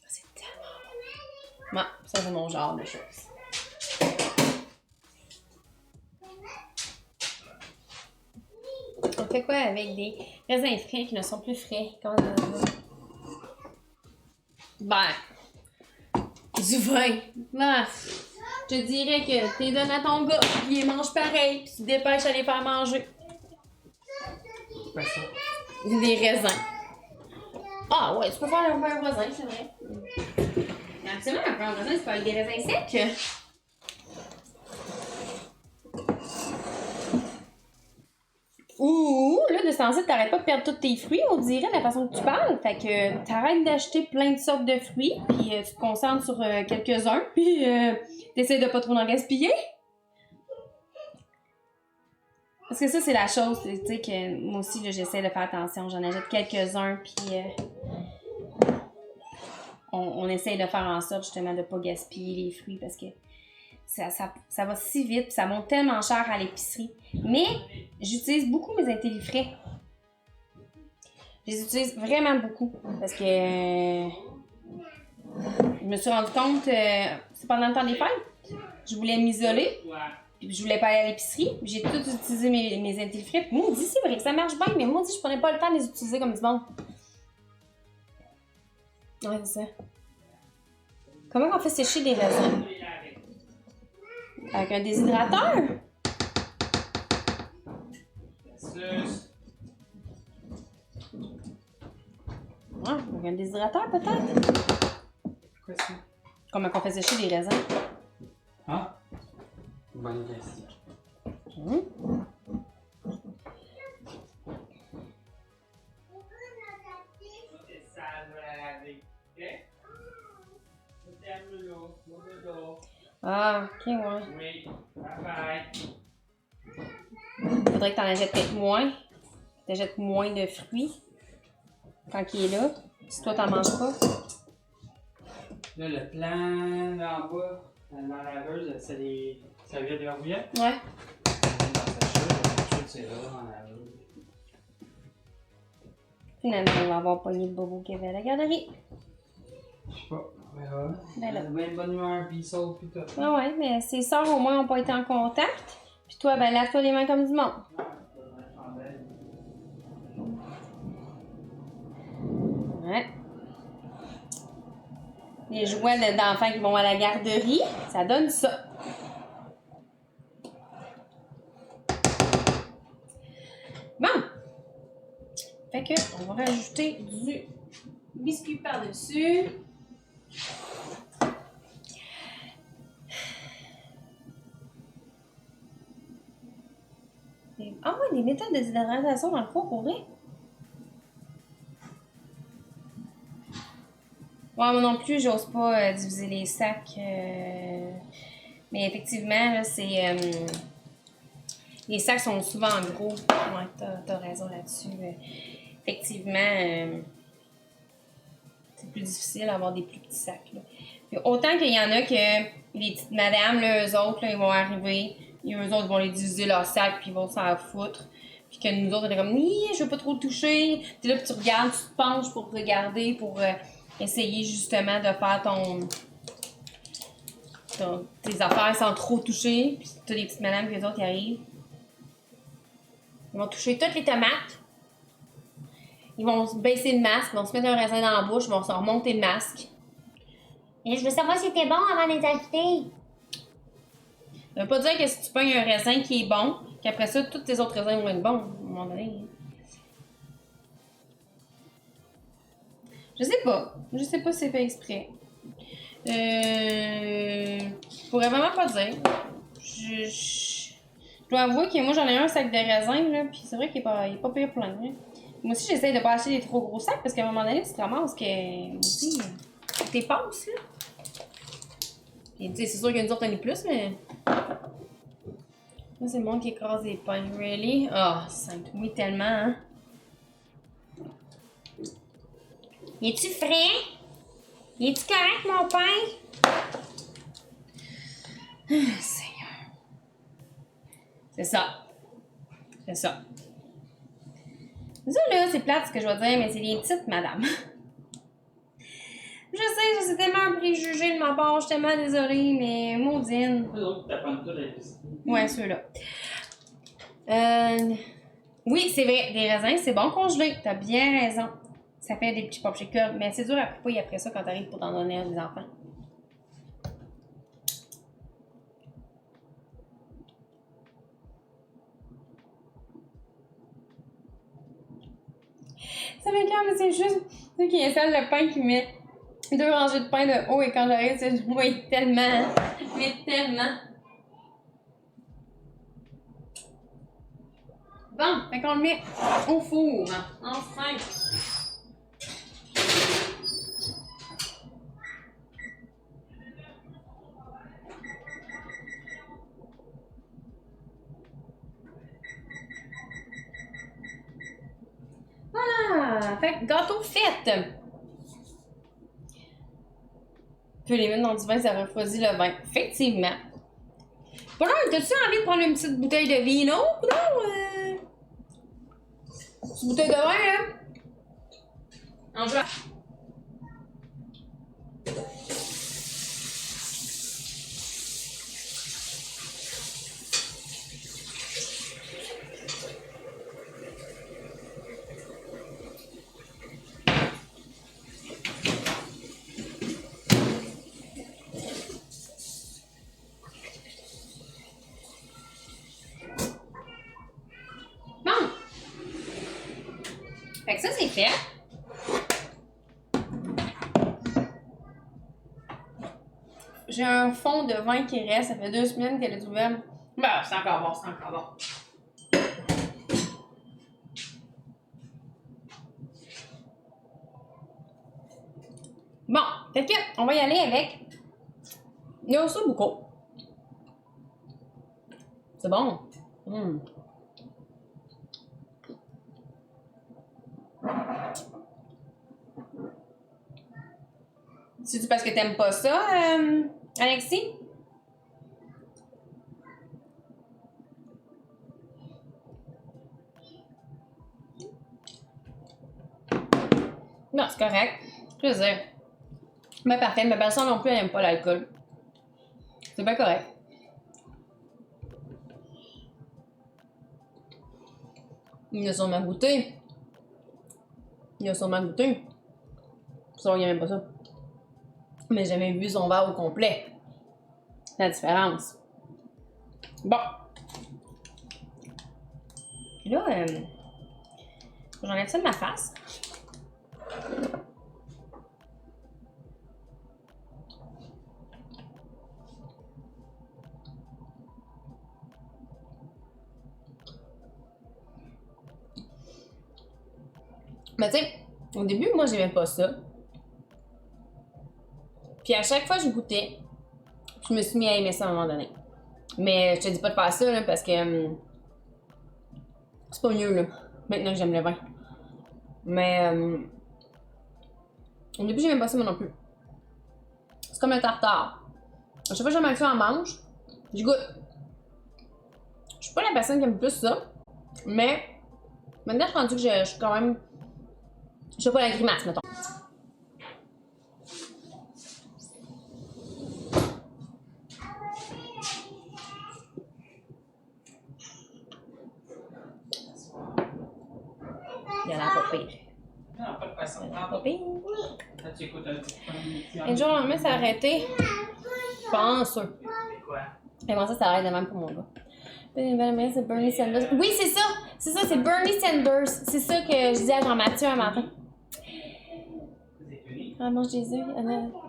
[SPEAKER 2] C'est tellement bon. Ouais, ça, c'est mon genre de choses. On fait quoi avec des raisins frais qui ne sont plus frais? Ben, du vin. Ben, je te dirais que t'es donné à ton gars, puis il mange pareil, puis tu te dépêches à les faire manger.
[SPEAKER 1] Pas ça.
[SPEAKER 2] Des raisins. Ah ouais, tu peux faire un pain raisin, c'est vrai. Mais absolument, un pain raisin, c'est pas avec des raisins secs. Ouh, là, de ce temps-ci, t'arrêtes pas de perdre tous tes fruits, on dirait, de la façon que tu parles. Fait que t'arrêtes d'acheter plein de sortes de fruits, puis tu te concentres sur quelques-uns, puis t'essaies de pas trop en gaspiller. Parce que ça, c'est la chose, tu sais, que moi aussi, là, j'essaie de faire attention. J'en achète quelques-uns, puis on essaie de faire en sorte, justement, de pas gaspiller les fruits, parce que ça va si vite, puis ça monte tellement cher à l'épicerie. Mais j'utilise beaucoup mes intellifrais. Je les utilise vraiment beaucoup parce que je me suis rendu compte, c'est pendant le temps des fêtes, je voulais m'isoler, puis je voulais pas aller à l'épicerie, j'ai tout utilisé mes intellifrais. Puis moi, c'est vrai que ça marche bien, mais moi, je prenais pas le temps de les utiliser comme du monde. Ouais, c'est ça. Comment on fait sécher des raisins? Avec un déshydrateur? Ouais, avec un déshydrateur peut-être?
[SPEAKER 1] Quoi ça?
[SPEAKER 2] Comment on fait sécher des raisins?
[SPEAKER 1] Ah? Bonne question.
[SPEAKER 2] Ah, ok, ouais.
[SPEAKER 1] Oui, bye bye.
[SPEAKER 2] Faudrait que t'en achètes peut-être moins. T'achètes moins de fruits quand il est là. Si toi, t'en manges pas.
[SPEAKER 1] Là, le plan, là en bas, dans la laveuse, c'est les serviettes de verrouillette.
[SPEAKER 2] Ouais.
[SPEAKER 1] Dans sa chute, c'est là, dans la laveuse.
[SPEAKER 2] Finalement, on va avoir pogné le bobo qu'il y avait à la garderie.
[SPEAKER 1] Je sais pas, on verra.
[SPEAKER 2] Ben là.
[SPEAKER 1] Bien de bonne humeur, pis sauf, pis tout.
[SPEAKER 2] Ah ouais, mais ses sœurs au moins n'ont pas été en contact. Puis toi, ben lave-toi les mains comme du monde. Ouais. Les jouets d'enfants qui vont à la garderie, ça donne ça. Bon. Fait que, on va rajouter du biscuit par-dessus. Ah ouais, des méthodes de déshydratation dans le four, pour vrai? Ouais, moi non plus, j'ose pas diviser les sacs. Mais effectivement, là, c'est... les sacs sont souvent gros. Ouais, t'as raison là-dessus. Effectivement, c'est plus difficile d'avoir des plus petits sacs. Là. Puis autant qu'il y en a que les petites madames, là, eux autres, là, ils vont arriver, et eux autres vont les diviser leurs sacs, puis ils vont s'en foutre. Puis que nous autres, on est comme, je veux pas trop le toucher. T'es là, puis tu regardes, tu te penches pour regarder, pour essayer justement de faire tes affaires sans trop toucher. Puis t'as des petites madames, puis les autres, ils arrivent. Ils vont toucher toutes les tomates. Ils vont se baisser le masque, ils vont se mettre un raisin dans la bouche, ils vont se remonter le masque. Et je veux savoir si c'était bon avant de les acheter. Ça veut pas dire que si tu pognes un raisin qui est bon, qu'après ça, tous tes autres raisins vont être bons, à un moment donné. Je sais pas. Je sais pas si c'est fait exprès. Je pourrais vraiment pas dire. Je dois avouer que moi, j'en ai un sac de raisins, là, pis c'est vrai qu'il est pas pire plein. Hein. Moi aussi, j'essaie de pas acheter des trop gros sacs, parce qu'à un moment donné, tu te ramasses que... aussi, t'es passes, là. Pis, tu sais, c'est sûr qu'il y a une autre année plus, mais... Là, c'est le monde qui écrase des pains. Really? Ah, oh, oui, tellement, hein. Es-tu frais? Es-tu correct, mon pain? Ah, Seigneur. C'est ça. C'est ça. Ça, là, c'est plate ce que je vais dire, mais c'est des petites, madame. Je sais, c'est tellement un préjugé de ma part, je suis tellement désolée, mais maudine. Ouais, ceux-là. Oui, c'est vrai, des raisins, c'est bon congelé. T'as bien raison. Ça fait des petits popsicles, mais c'est dur à couper après ça quand t'arrives pour t'en donner à des enfants. Ça m'écoeure, mais c'est juste ceux qui installent le pain qui met 2 rangées de pain de haut et quand j'arrive, c'est je vois tellement. Mais tellement. Bon, fait qu'on le met au four. Enfin. Voilà! Fait que gâteau fait! Tu peux les mettre dans du vin, ça refroidit le vin. Effectivement. Bon là, t'as-tu envie de prendre une petite bouteille de vino? Non? Une bouteille de vin, là? En jeu. Fait que ça, c'est fait. J'ai un fond de vin qui reste. Ça fait 2 semaines qu'elle est ouverte. Ben, c'est encore bon, c'est encore bon. Bon, fait que, on va y aller avec le ossobuco. C'est bon. C'est-tu parce que t'aimes pas ça, Alexis? Non, c'est correct. Plaisir. Mais parfait, ma personne non plus, elle aime pas l'alcool. C'est bien correct. Il a sûrement goûté. Ça, il aime pas ça. Mais j'ai jamais vu son verre au complet. C'est la différence. Bon. Là, j'enlève ça de ma face. Mais tu sais, au début, moi, j'aimais pas ça. Puis à chaque fois que je goûtais, je me suis mis à aimer ça à un moment donné. Mais je te dis pas de faire ça, là, parce que c'est pas mieux, là, maintenant que j'aime le vin. Mais au début, j'aimais pas ça, moi non plus. C'est comme un tartare. À chaque fois que j'aime ça en mange, je goûte. Je suis pas la personne qui aime plus ça, mais maintenant, je suis rendue que je suis quand même... Je fais pas la grimace, mettons. Il y en a pas pire. Pas pire.
[SPEAKER 1] Là, tu écoutes un petit peu.
[SPEAKER 2] Et le jour au lendemain, ça a arrêté. Je pense.
[SPEAKER 1] Quoi?
[SPEAKER 2] Et bon, ça arrête de même pour mon gars. C'est Bernie Sanders. Oui, c'est ça! C'est ça, c'est Bernie Sanders. C'est ça que je disais à Jean-Mathieu un matin. Ah, mange des œufs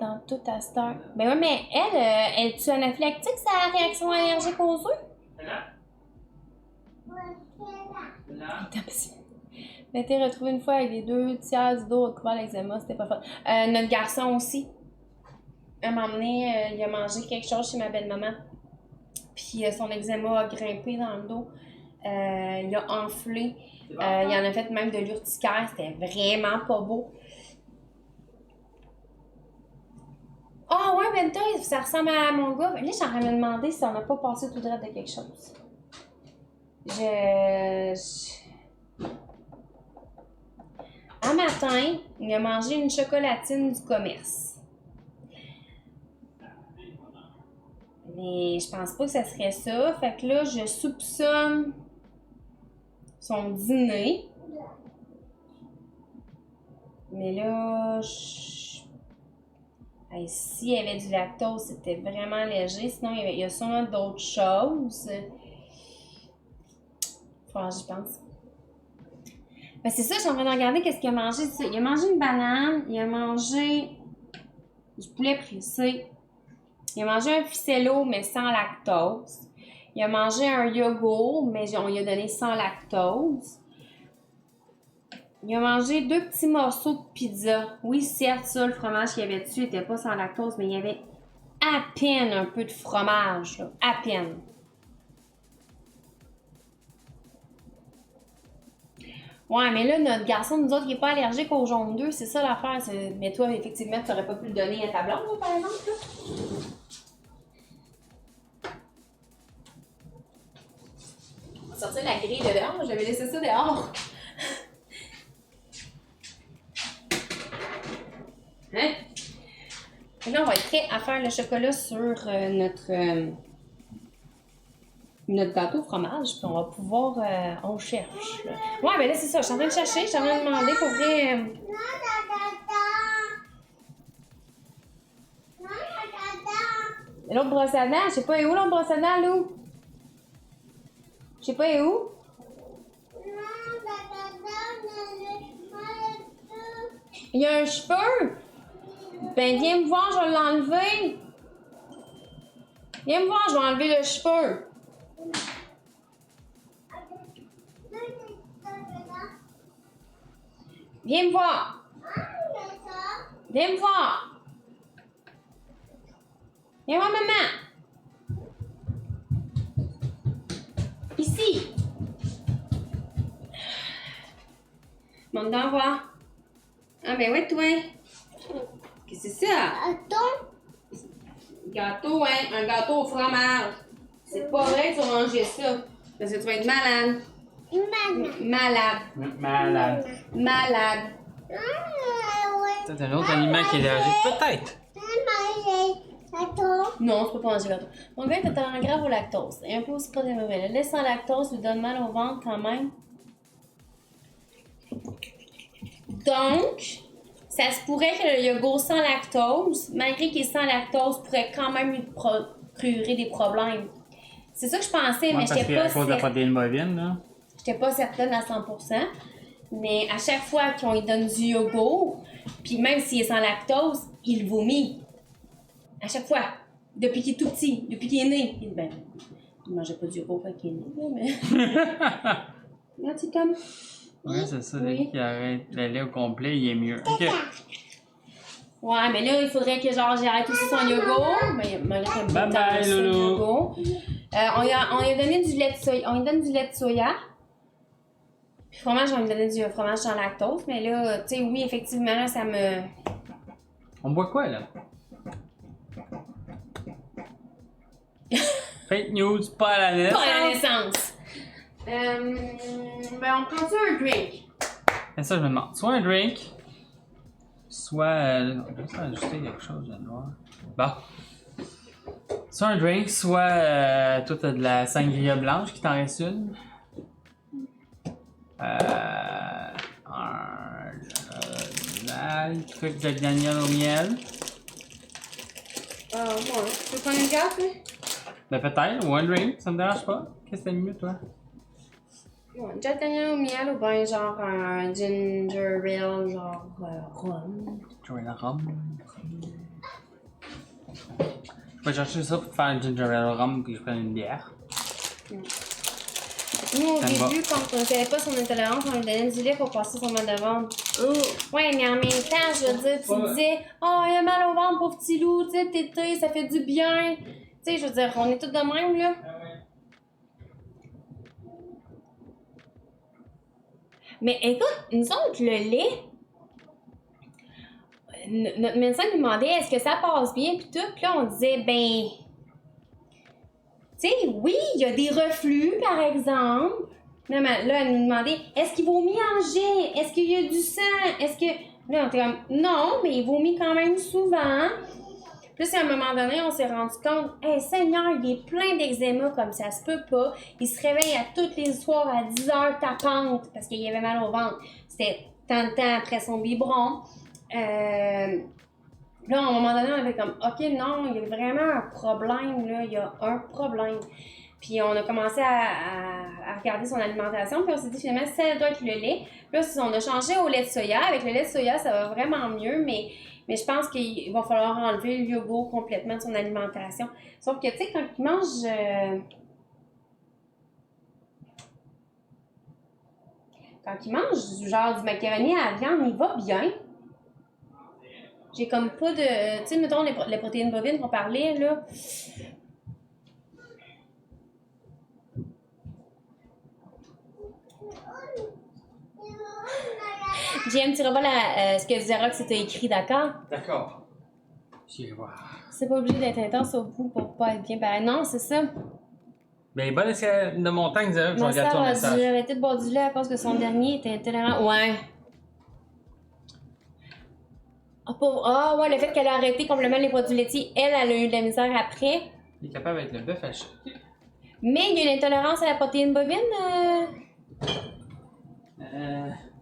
[SPEAKER 2] dans toute ta star. Ben ouais, mais elle, est-tu anaphylactique, sa réaction allergique aux œufs?
[SPEAKER 1] Là.
[SPEAKER 2] Elle a été retrouvée une fois avec les 2/3 du dos couvert d'eczéma, c'était pas fun. Notre garçon aussi. Elle m'a emmené, il a mangé quelque chose chez ma belle-maman. Puis son eczéma a grimpé dans le dos. Il a enflé. Il en a fait même de l'urticaire. C'était vraiment pas beau. Ah ouais, Benta, ça ressemble à mon gars. Là, j'en train de me demander si on n'a pas passé tout droit de quelque chose. Un matin, il a mangé une chocolatine du commerce. Mais je pense pas que ça serait ça. Fait que là, je soupçonne son dîner. Mais là, hey, s'il y avait du lactose, c'était vraiment léger. Sinon, il y a sûrement d'autres choses. Faut que j'y pense. Ben c'est ça, je suis en train de regarder qu'est-ce qu'il a mangé. Il a mangé une banane, il a mangé du poulet pressé, il a mangé un ficello, mais sans lactose. Il a mangé un yogourt, mais on lui a donné sans lactose. Il a mangé 2 petits morceaux de pizza. Oui, certes, ça, le fromage qu'il y avait dessus n'était pas sans lactose, mais il y avait à peine un peu de fromage, là. À peine. Ouais, mais là, notre garçon, nous autres, il n'est pas allergique au jaune d'œuf, c'est ça l'affaire. Mais toi, effectivement, tu n'aurais pas pu le donner à ta blonde, là, par exemple, là. On va sortir la grille de dehors, j'avais laissé ça dehors. Hein? Et là, on va être prêt à faire le chocolat sur notre gâteau au fromage, puis on va pouvoir... on cherche, là. Ouais, ben là, c'est ça. Je suis en train de chercher. Je suis en train de demander pour vrai... L'autre brosse à dents, je sais pas où l'autre brosse à dents, Lou? Je sais pas où? Il y a un cheveu! Ben, viens me voir, je vais l'enlever. Viens me voir, je vais enlever le cheveu. Viens me voir. Viens me voir. Viens voir maman. Ici. Monte d'en voir. Ah ben ouais, toi. Qu'est-ce que c'est ça? Gâteau, hein? Un gâteau au fromage. C'est pas vrai que tu vas manger ça. Parce que tu vas être malade. Malade.
[SPEAKER 1] Peut-être un autre aliment qui est allergique. Peut-être.
[SPEAKER 2] Non, tu peux pas manger gâteau. Mon gars est intolérant grave au lactose. Et un peu aussi pas des mauvais. Le lait sans lactose lui donne mal au ventre quand même. Donc, ça se pourrait que le yogourt sans lactose, malgré qu'il est sans lactose, pourrait quand même lui procurer des problèmes. C'est ça que je pensais, mais j'étais pas
[SPEAKER 1] à cause de la protéine bovine, là.
[SPEAKER 2] J'étais pas certaine à 100%. Mais à chaque fois qu'on lui donne du yogourt, puis même s'il est sans lactose, il vomit. À chaque fois. Depuis qu'il est tout petit, depuis qu'il est né. Ben, il mangeait pas du yogourt quand il est né, là, mais... Là, tu comme...
[SPEAKER 1] Ouais, c'est ça. Dès
[SPEAKER 2] Oui.
[SPEAKER 1] qu'il arrête le lait au complet, il est mieux. OK.
[SPEAKER 2] Ouais, mais là, il faudrait que genre j'arrête aussi son yogourt. Mais malgré un peu de
[SPEAKER 1] Bye
[SPEAKER 2] temps
[SPEAKER 1] bye,
[SPEAKER 2] aussi, le
[SPEAKER 1] Loulou.
[SPEAKER 2] yogourt. On lui a donné du lait de soya. On lui donne du lait de soya. Puis fromage, on lui donnait du fromage sans lactose. Mais là, tu sais, oui, effectivement, là, ça me...
[SPEAKER 1] On boit quoi, là? Fake news, pas à la naissance.
[SPEAKER 2] Pas à la naissance. Ben, on prend ça un drink.
[SPEAKER 1] Et ça, je me demande. Soit un drink, soit... on peut ajuster quelque chose, je viens de voir. Bon. Soit un drink, soit toi, t'as de la sangria blanche qui t'en reste une. pétales, truc de Daniel au miel.
[SPEAKER 2] Ah, ouais. Tu veux prendre une carte, hein?
[SPEAKER 1] Ben peut-être, ou un drink, ça me dérange pas. Qu'est-ce que t'aimes mieux, toi?
[SPEAKER 2] Ouais, Jack Daniel au miel ou bien genre un ginger ale, genre rhum.
[SPEAKER 1] Joey la rhum. Je vais chercher ça pour faire un ginger ale rhum puis je prends une bière.
[SPEAKER 2] Nous, au
[SPEAKER 1] Ça me va.
[SPEAKER 2] début, quand on ne savait pas son intolérance, on lui donnait du lait pour passer son mal de ventre. Ouais, mais en même temps, je veux dire, tu disais, oh, il a mal au ventre, pauvre petit loup, tu sais, tété, ça fait du bien. Tu sais, je veux dire, on est tous de même, là. Mais écoute, nous autres, le lait, notre médecin nous demandait est-ce que ça passe bien, puis tout. Puis là, on disait, ben. Tu sais, oui, il y a des reflux, par exemple. Non, mais là, elle nous demandait est-ce qu'il vomit en jet est-ce qu'il y a du sang est-ce que. Là, on était comme non, mais il vomit quand même souvent. Puis à un moment donné, on s'est rendu compte, hey, Seigneur, il est plein d'eczéma comme ça se peut pas. Il se réveille à tous les soirs à 10h tapante parce qu'il avait mal au ventre. C'était tant de temps après son biberon. Là, à un moment donné, on avait comme, OK, non, il y a vraiment un problème, là, il y a un problème. Puis on a commencé à regarder son alimentation, puis on s'est dit finalement, ça doit être le lait. Puis là, on a changé au lait de soya. Avec le lait de soya, ça va vraiment mieux, mais je pense qu'il va falloir enlever le yogourt complètement de son alimentation. Sauf que, tu sais, quand il mange... Quand il mange genre du macaroni à la viande, il va bien. J'ai comme pas de... Tu sais, mettons les protéines bovines qu'on parlait, là. JM, tu revois ce que Xerox t'a écrit, d'accord?
[SPEAKER 1] D'accord. J'irai voir.
[SPEAKER 2] C'est pas obligé d'être intense au bout pour pas être bien. Ben non, c'est ça.
[SPEAKER 1] Ben, bon essai de mon temps, Xerox, je
[SPEAKER 2] Mon
[SPEAKER 1] regarde ton
[SPEAKER 2] sœur a dû
[SPEAKER 1] message.
[SPEAKER 2] arrêter de boire du lait à cause que son dernier était intolérant. Ouais. Ah ouais, le fait qu'elle a arrêté complètement les produits laitiers, elle a eu de la misère après.
[SPEAKER 1] Il est capable avec le bœuf haché.
[SPEAKER 2] Mais il y a une intolérance à la protéine bovine.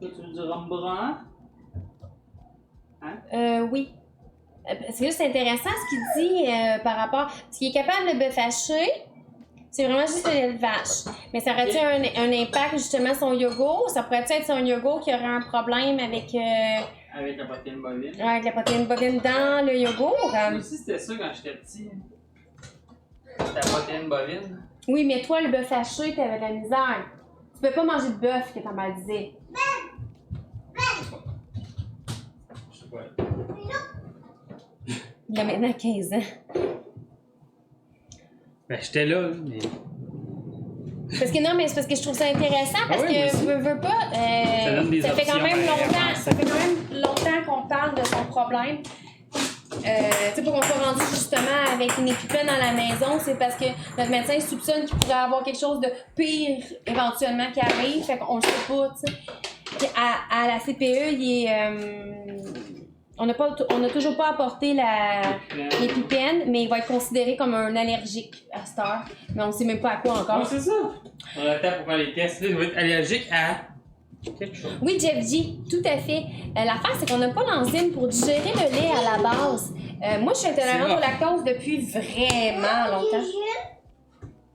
[SPEAKER 1] Toi, tu veux du rhum brun?
[SPEAKER 2] Oui. C'est juste intéressant ce qu'il dit par rapport. Parce qu'il est capable de bœuf haché. C'est vraiment juste le lait de vache. Mais ça aurait-tu un impact justement sur son yogourt? Ça pourrait-tu être son yogourt qui aurait un problème avec.
[SPEAKER 1] Avec la protéine bovine.
[SPEAKER 2] Avec la protéine bovine dans le yogourt?
[SPEAKER 1] Moi aussi, c'était ça quand j'étais petit. La protéine bovine.
[SPEAKER 2] Oui, mais toi, le bœuf haché, t'avais de la misère. Tu peux pas manger de bœuf que ta mère disait.
[SPEAKER 1] Je sais pas.
[SPEAKER 2] Il a maintenant 15 ans.
[SPEAKER 1] Ben, j'étais là, mais.
[SPEAKER 2] Parce que non, mais c'est parce que je trouve ça intéressant parce
[SPEAKER 1] Ah oui, moi
[SPEAKER 2] que
[SPEAKER 1] aussi.
[SPEAKER 2] veux pas.
[SPEAKER 1] Ça donne des
[SPEAKER 2] ça fait quand
[SPEAKER 1] options,
[SPEAKER 2] même
[SPEAKER 1] ben,
[SPEAKER 2] longtemps.
[SPEAKER 1] vraiment.
[SPEAKER 2] Ça fait quand même longtemps qu'on parle de son problème. Tu sais, pour qu'on soit rendu justement avec une épipène dans la maison, c'est parce que notre médecin soupçonne qu'il pourrait avoir quelque chose de pire éventuellement qui arrive. Fait qu'on le sait pas, tu sais. Puis à la CPE, il est. On n'a toujours pas apporté l'épipène, mais il va être considéré comme un allergique à cette heure. Mais on ne sait même pas à quoi encore.
[SPEAKER 1] Ah, c'est ça. On attend pour faire les tests. Il va être allergique à quelque chose.
[SPEAKER 2] Oui, Jeff G, tout à fait. L'affaire, c'est qu'on n'a pas l'enzyme pour digérer le lait à la base. Moi, je suis intolérante au lactose depuis vraiment longtemps.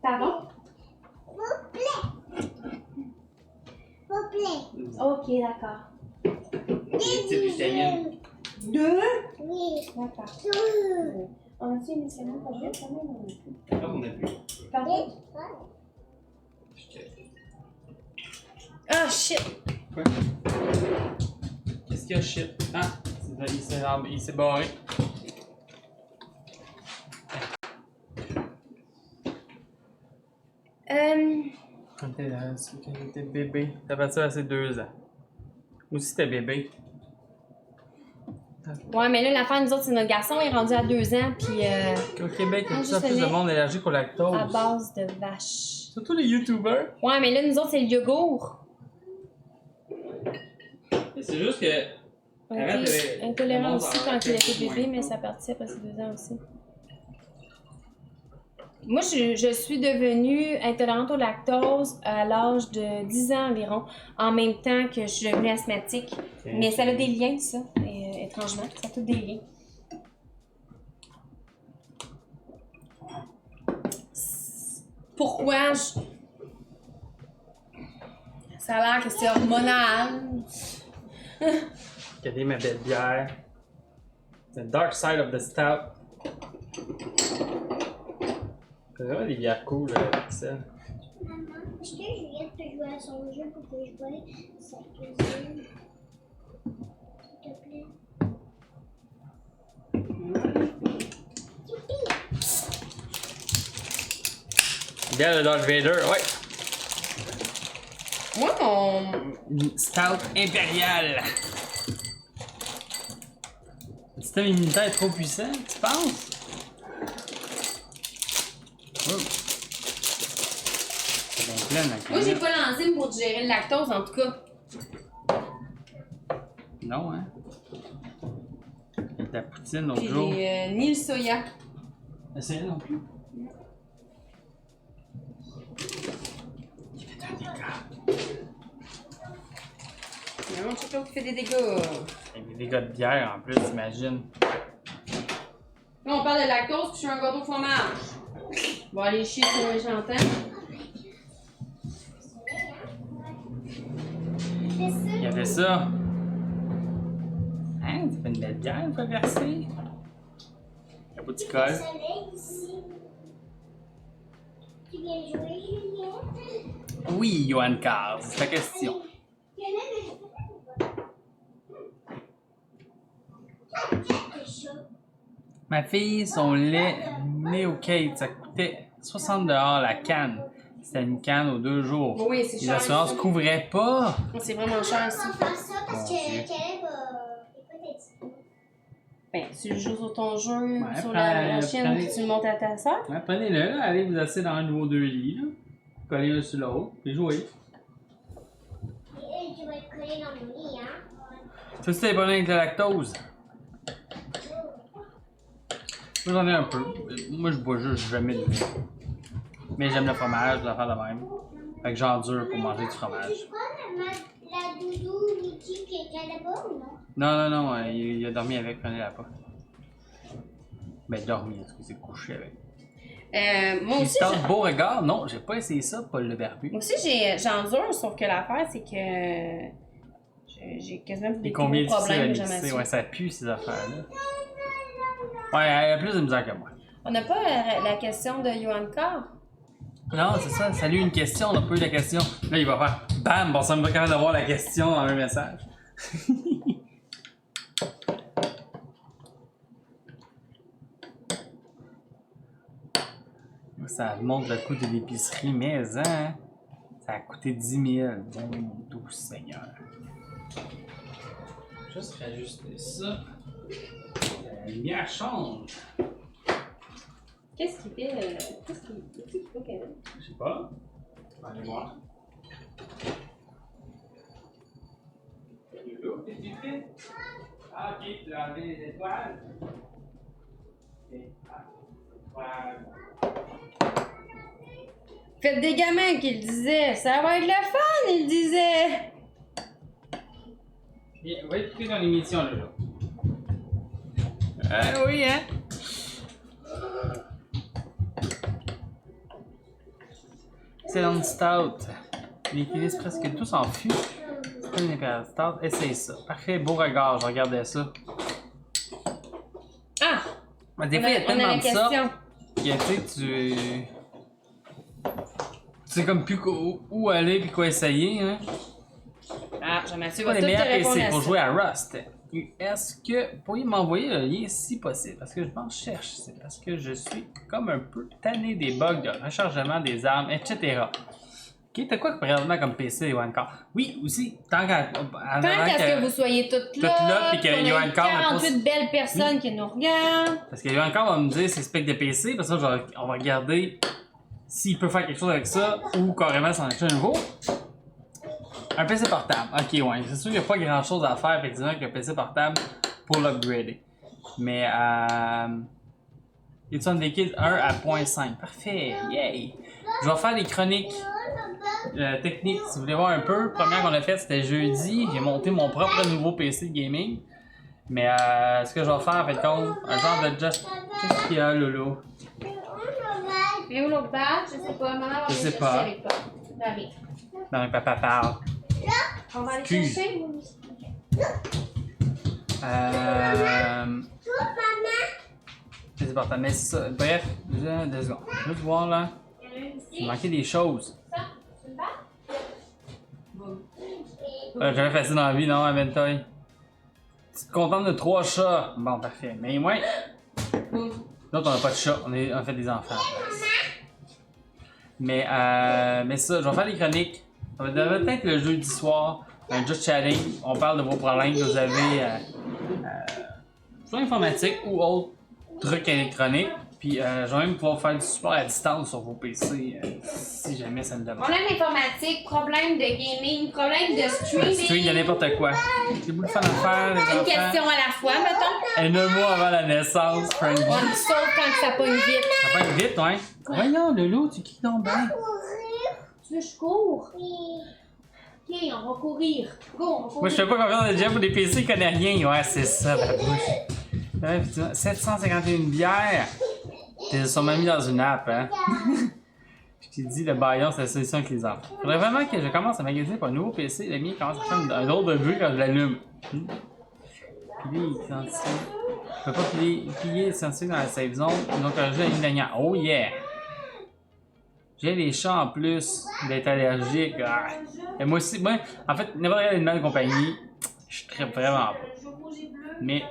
[SPEAKER 2] Pardon? Ok, d'accord.
[SPEAKER 1] Des petites vitamines.
[SPEAKER 2] 2?
[SPEAKER 4] Oui.
[SPEAKER 2] D'accord. On a-tu une médicament pour jouer quand même?
[SPEAKER 1] Ah, on a vu.
[SPEAKER 2] Pardon? Ah, shit!
[SPEAKER 1] Quoi? Qu'est-ce qu'il y a, shit? Ah, il s'est barré. Quand t'étais bébé, t'as fait ça à ses 2 ans. Ou si t'es bébé.
[SPEAKER 2] Ouais, mais là, l'affaire, nous autres, c'est notre garçon, il est rendu à 2 ans, puis
[SPEAKER 1] Au Québec, il y a de plus en
[SPEAKER 2] juste
[SPEAKER 1] plus de
[SPEAKER 2] le
[SPEAKER 1] monde allergique au lactose.
[SPEAKER 2] à base de vache.
[SPEAKER 1] Surtout les youtubers.
[SPEAKER 2] Ouais, mais là, nous autres, c'est le yogourt.
[SPEAKER 1] C'est juste que.
[SPEAKER 2] On
[SPEAKER 1] Arrête
[SPEAKER 2] était
[SPEAKER 1] de-
[SPEAKER 2] intolérant
[SPEAKER 1] de
[SPEAKER 2] aussi
[SPEAKER 1] monter en
[SPEAKER 2] quand il était
[SPEAKER 1] lactose,
[SPEAKER 2] bébé,
[SPEAKER 1] ouais.
[SPEAKER 2] mais ça partit après ses 2 ans aussi. Moi, je suis devenue intolérante au lactose à l'âge de 10 ans environ, en même temps que je suis devenue asthmatique. Mais ça a des liens, ça, étrangement, ça a tout des liens. Pourquoi je... Ça a l'air que c'est hormonal.
[SPEAKER 1] Regardez ma belle bière. The Dark Side of the Stout. C'est vraiment des bières cool avec ça.
[SPEAKER 4] Maman, est-ce que Juliette peut jouer à son jeu pour que je voie sa cuisine? S'il te plaît.
[SPEAKER 1] Bière de Darth Vader, ouais.
[SPEAKER 2] Moi, mon...
[SPEAKER 1] Une Stout impériale. Le système immunitaire est trop puissant, tu penses? Oh. C'est bien plein, la
[SPEAKER 2] Moi, j'ai
[SPEAKER 1] canette.
[SPEAKER 2] pas l'enzyme pour digérer le lactose, en tout cas.
[SPEAKER 1] Non, hein? Avec la poutine l'autre
[SPEAKER 2] Puis
[SPEAKER 1] jour.
[SPEAKER 2] ni le soya.
[SPEAKER 1] C'est non plus. Il fait un dégât.
[SPEAKER 2] Il y a un chocolat qui fait des dégâts.
[SPEAKER 1] Avec des dégâts de bière en plus, t'imagines.
[SPEAKER 2] Là, on parle de lactose, puis je suis un gâteau fromage. Bon, aller chier sur un chantin.
[SPEAKER 1] Il y avait ça. Hein? Ça fait une belle bière, faut verser. La boutique
[SPEAKER 4] Le soleil ici. Tu viens jouer, Juliette?
[SPEAKER 1] Oui, Johan Carr, c'est ta question.
[SPEAKER 4] Il y en a une. Quelque chose.
[SPEAKER 1] Ma fille, son lait Neo Kate, ça coûtait 60$ la canne. C'était une canne aux 2 jours.
[SPEAKER 2] Oui, c'est
[SPEAKER 1] Les
[SPEAKER 2] cher.
[SPEAKER 1] assurances
[SPEAKER 2] ça.
[SPEAKER 1] couvraient pas.
[SPEAKER 2] C'est vraiment cher, ça.
[SPEAKER 4] On va faire ça parce
[SPEAKER 1] Mon
[SPEAKER 4] que
[SPEAKER 1] Dieu.
[SPEAKER 4] Caleb va écouter.
[SPEAKER 2] Ben, tu joues sur ton jeu,
[SPEAKER 1] Ouais,
[SPEAKER 2] sur
[SPEAKER 1] prends-
[SPEAKER 2] la chienne,
[SPEAKER 1] prends-
[SPEAKER 2] puis tu le montes à ta soeur.
[SPEAKER 1] Ouais, prenez-le, là, allez vous asseoir dans un de vos 2 lits, là. Collez un sur l'autre, puis jouez.
[SPEAKER 4] Et tu vas être collé dans mon lit, hein?
[SPEAKER 1] Ça, c'est pas avec le lactose. Moi, j'en ai un peu. Moi, je bois juste jamais de lait. Mais j'aime le fromage, je vais faire de même. Fait que j'endure pour manger du fromage.
[SPEAKER 4] Tu crois la doudou Mickey qui est là-bas ou non?
[SPEAKER 1] Non, non, non, il a dormi avec, prenez-la pas. Ben, dormi, est-ce que c'est couché avec?
[SPEAKER 2] Moi
[SPEAKER 1] Puis
[SPEAKER 2] aussi,
[SPEAKER 1] Stout Beauregard, non, j'ai pas essayé ça, Paul Le Barbu.
[SPEAKER 2] moi aussi j'endure, sauf que l'affaire, c'est que j'ai quasiment des
[SPEAKER 1] Et
[SPEAKER 2] gros
[SPEAKER 1] combien de difficile à
[SPEAKER 2] problèmes que
[SPEAKER 1] mixer?
[SPEAKER 2] jamais
[SPEAKER 1] Ouais, ça pue ces affaires-là. Ouais, elle a plus de misère que moi.
[SPEAKER 2] On n'a pas la question de Johan Carr.
[SPEAKER 1] Non, c'est ça. Salut, une question, on n'a pas eu la question. Là, il va faire BAM! Bon, ça me va quand même d'avoir la question dans un message. Ça montre le coût de l'épicerie, mais hein, ça a coûté 10 000. Bon, doux Seigneur. Juste rajuster ça. La lumière change.
[SPEAKER 2] Qu'est-ce qu'il fait? Qu'est-ce qu'il faut qu'elle ait?
[SPEAKER 1] Je sais pas. On va aller voir. Qu'est-ce que tu fais? Ah, ok, tu as enlevé les étoiles. Ok, ah,
[SPEAKER 2] Faites des gamins qu'il disait. Ça va être le fun, il disait.
[SPEAKER 1] Bien, on va écouter dans l'émission, là. Oui, hein? Excellent stout. Les finissent presque tous en fût. C'est une impériale stout. Essaye ça. Parfait, beau regard, je regardais ça.
[SPEAKER 2] Ah!
[SPEAKER 1] Mais des fois, il y a tellement
[SPEAKER 2] la
[SPEAKER 1] de ça
[SPEAKER 2] question.
[SPEAKER 1] que tu sais, tu sais comme plus où aller puis quoi essayer, hein?
[SPEAKER 2] Ah, Jean-Mathieu
[SPEAKER 1] C'est
[SPEAKER 2] va
[SPEAKER 1] pas
[SPEAKER 2] tout
[SPEAKER 1] les
[SPEAKER 2] te
[SPEAKER 1] meilleurs
[SPEAKER 2] répondre
[SPEAKER 1] PC
[SPEAKER 2] à
[SPEAKER 1] pour
[SPEAKER 2] ça.
[SPEAKER 1] jouer à Rust. Est-ce que vous pourriez m'envoyer le lien si possible? Parce que je m'en cherche. C'est parce que je suis comme un peu tanné des bugs de rechargement des armes, etc. Ok, t'as quoi présentement comme PC, Johan Carr? Oui, aussi, tant qu'à
[SPEAKER 2] Tant qu'à ce que vous soyez toutes là,
[SPEAKER 1] puis que
[SPEAKER 2] qu'on ait
[SPEAKER 1] Johan Carr me pose-
[SPEAKER 2] 48 belles personnes qui nous regardent.
[SPEAKER 1] Parce que Johan Carr va me dire ses specs de PC, parce que on va regarder s'il peut faire quelque chose avec ça ou carrément s'en acheter un nouveau. Un PC portable. Ok, ouais. C'est sûr qu'il n'y a pas grand chose à faire effectivement avec un PC portable pour l'upgrader. Mais Edson des Kids 1 à 0.5. Parfait. Yay! Je vais faire des chroniques techniques si vous voulez voir un peu. Première qu'on a faite c'était jeudi. J'ai monté mon propre nouveau PC de gaming. Mais ce que je vais faire, en fait, compte, un genre de just. Qu'est-ce qu'il y a, Lolo?
[SPEAKER 2] Et où l'autre badge? Je sais pas. Maman va
[SPEAKER 1] Je
[SPEAKER 2] aller
[SPEAKER 1] sais
[SPEAKER 2] chercher
[SPEAKER 1] pas.
[SPEAKER 2] avec toi. Allez.
[SPEAKER 1] Non, mais papa parle.
[SPEAKER 2] On va aller
[SPEAKER 1] Excuse.
[SPEAKER 2] chercher.
[SPEAKER 1] C'est important. Mais c'est ça. Bref, deux secondes. Juste voir là. J'ai manqué des choses. J'avais fait ça dans la vie, non, Aventoy? Tu te contentes de 3 chats? Bon, parfait. Mais moi, l'autre, on n'a pas de chat. On a fait des enfants. Mais ça, je vais faire des chroniques. Ça va peut-être le jeudi soir, un Just Chatting. On parle de vos problèmes que vous avez, soit informatique ou autres trucs électroniques. Puis je vais même pouvoir faire du support à distance sur vos PC si jamais ça me demande.
[SPEAKER 2] Problème d'informatique, problème de gaming, problème de streaming.
[SPEAKER 1] Stream de n'importe quoi. J'ai beaucoup de fun à faire, les enfants.
[SPEAKER 2] Une question à la fois, mettons.
[SPEAKER 1] Et 9 mois avant la naissance, Frankie.
[SPEAKER 2] On sauf quand ça pogne vite.
[SPEAKER 1] Ça va être vite, ouais. Voyons, Lolo, tu cries donc bien.
[SPEAKER 2] Tu veux que je cours? Ok, on va courir. Go, on va courir.
[SPEAKER 1] Moi, je fais pas confiance à Jeff pour les PC, il connaît rien. Ouais, c'est ça, la bouche. Ouais, effectivement, 751 bières. T'es sûrement mis dans une app, hein? Je t'ai dit, le baillon, c'est la solution avec les enfants. Faudrait vraiment que je commence à magasiner pour un nouveau PC. Le mien commence à faire un drôle de bruit quand je l'allume. Piler identifié. Je peux pas plier identifié dans la safe zone. Donc, je joue la ligne dernière. Oh yeah! J'ai les chats en plus d'être allergique. Ah. Et moi aussi, en fait, n'importe quel animal de compagnie, je ne vraiment pas. Mais,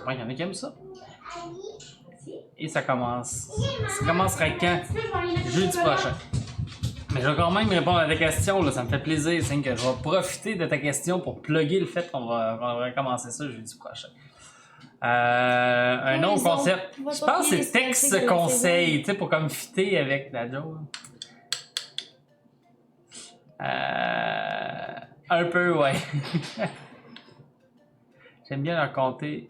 [SPEAKER 1] il y en a qui aiment ça. Et ça commence. Ça commencera quand? Jeudi prochain. Mais je vais quand même répondre à ta question, là, ça me fait plaisir. C'est que je vais profiter de ta question pour plugger le fait qu'on va commencer ça jeudi prochain. Un autre concept. Je pense que c'est texte conseil, tu sais, pour comme fitter avec la joke. Un peu, ouais. J'aime bien leur compter.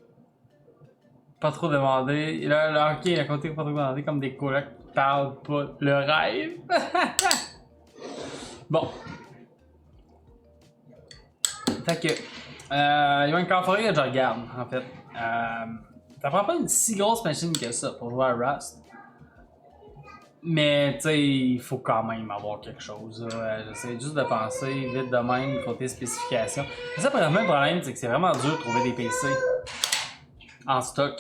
[SPEAKER 1] Pas trop demander. Leur hockey, leur compter pas trop demander comme des colocs qui parlent pas le rêve. Bon. Fait que. Il y a une conférence que je regarde, en fait. Ça prend pas une si grosse machine que ça pour jouer à Rust. Mais, tu sais, il faut quand même avoir quelque chose. J'essaie juste de penser vite de même, côté spécification. Mais ça, le même problème, c'est que c'est vraiment dur de trouver des PC en stock.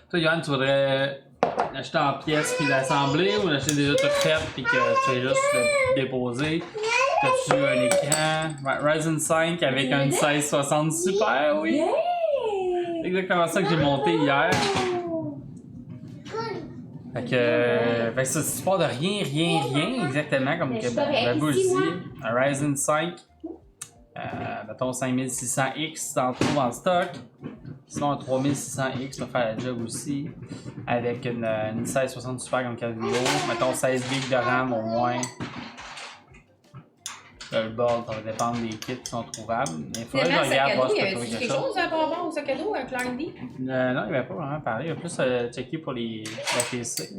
[SPEAKER 1] Toi, Yoann, tu voudrais l'acheter en pièces puis l'assembler ou l'acheter déjà toute faite puis que tu fais juste le déposer? T'as-tu un écran? Ryzen 5 avec un 1660 Super, oui! C'est exactement ça que j'ai monté hier. Fait que ça, c'est pas de rien, exactement, comme que Babou dit. Un Ryzen 5, mettons 5600X, t'en trouves en stock. Sinon, un 3600X, tu vas faire la job aussi. Avec une 1660 Super comme carte vidéo. Mettons 16 GB de RAM au moins. Le board, ça va dépendre des kits qui sont trouvables. Mais il faudrait que je regarde voir si je peux trouver quelque chose.
[SPEAKER 2] par rapport au sac à dos, un Clark D?
[SPEAKER 1] Non, il va pas vraiment parler. Il va plus checker pour la PC.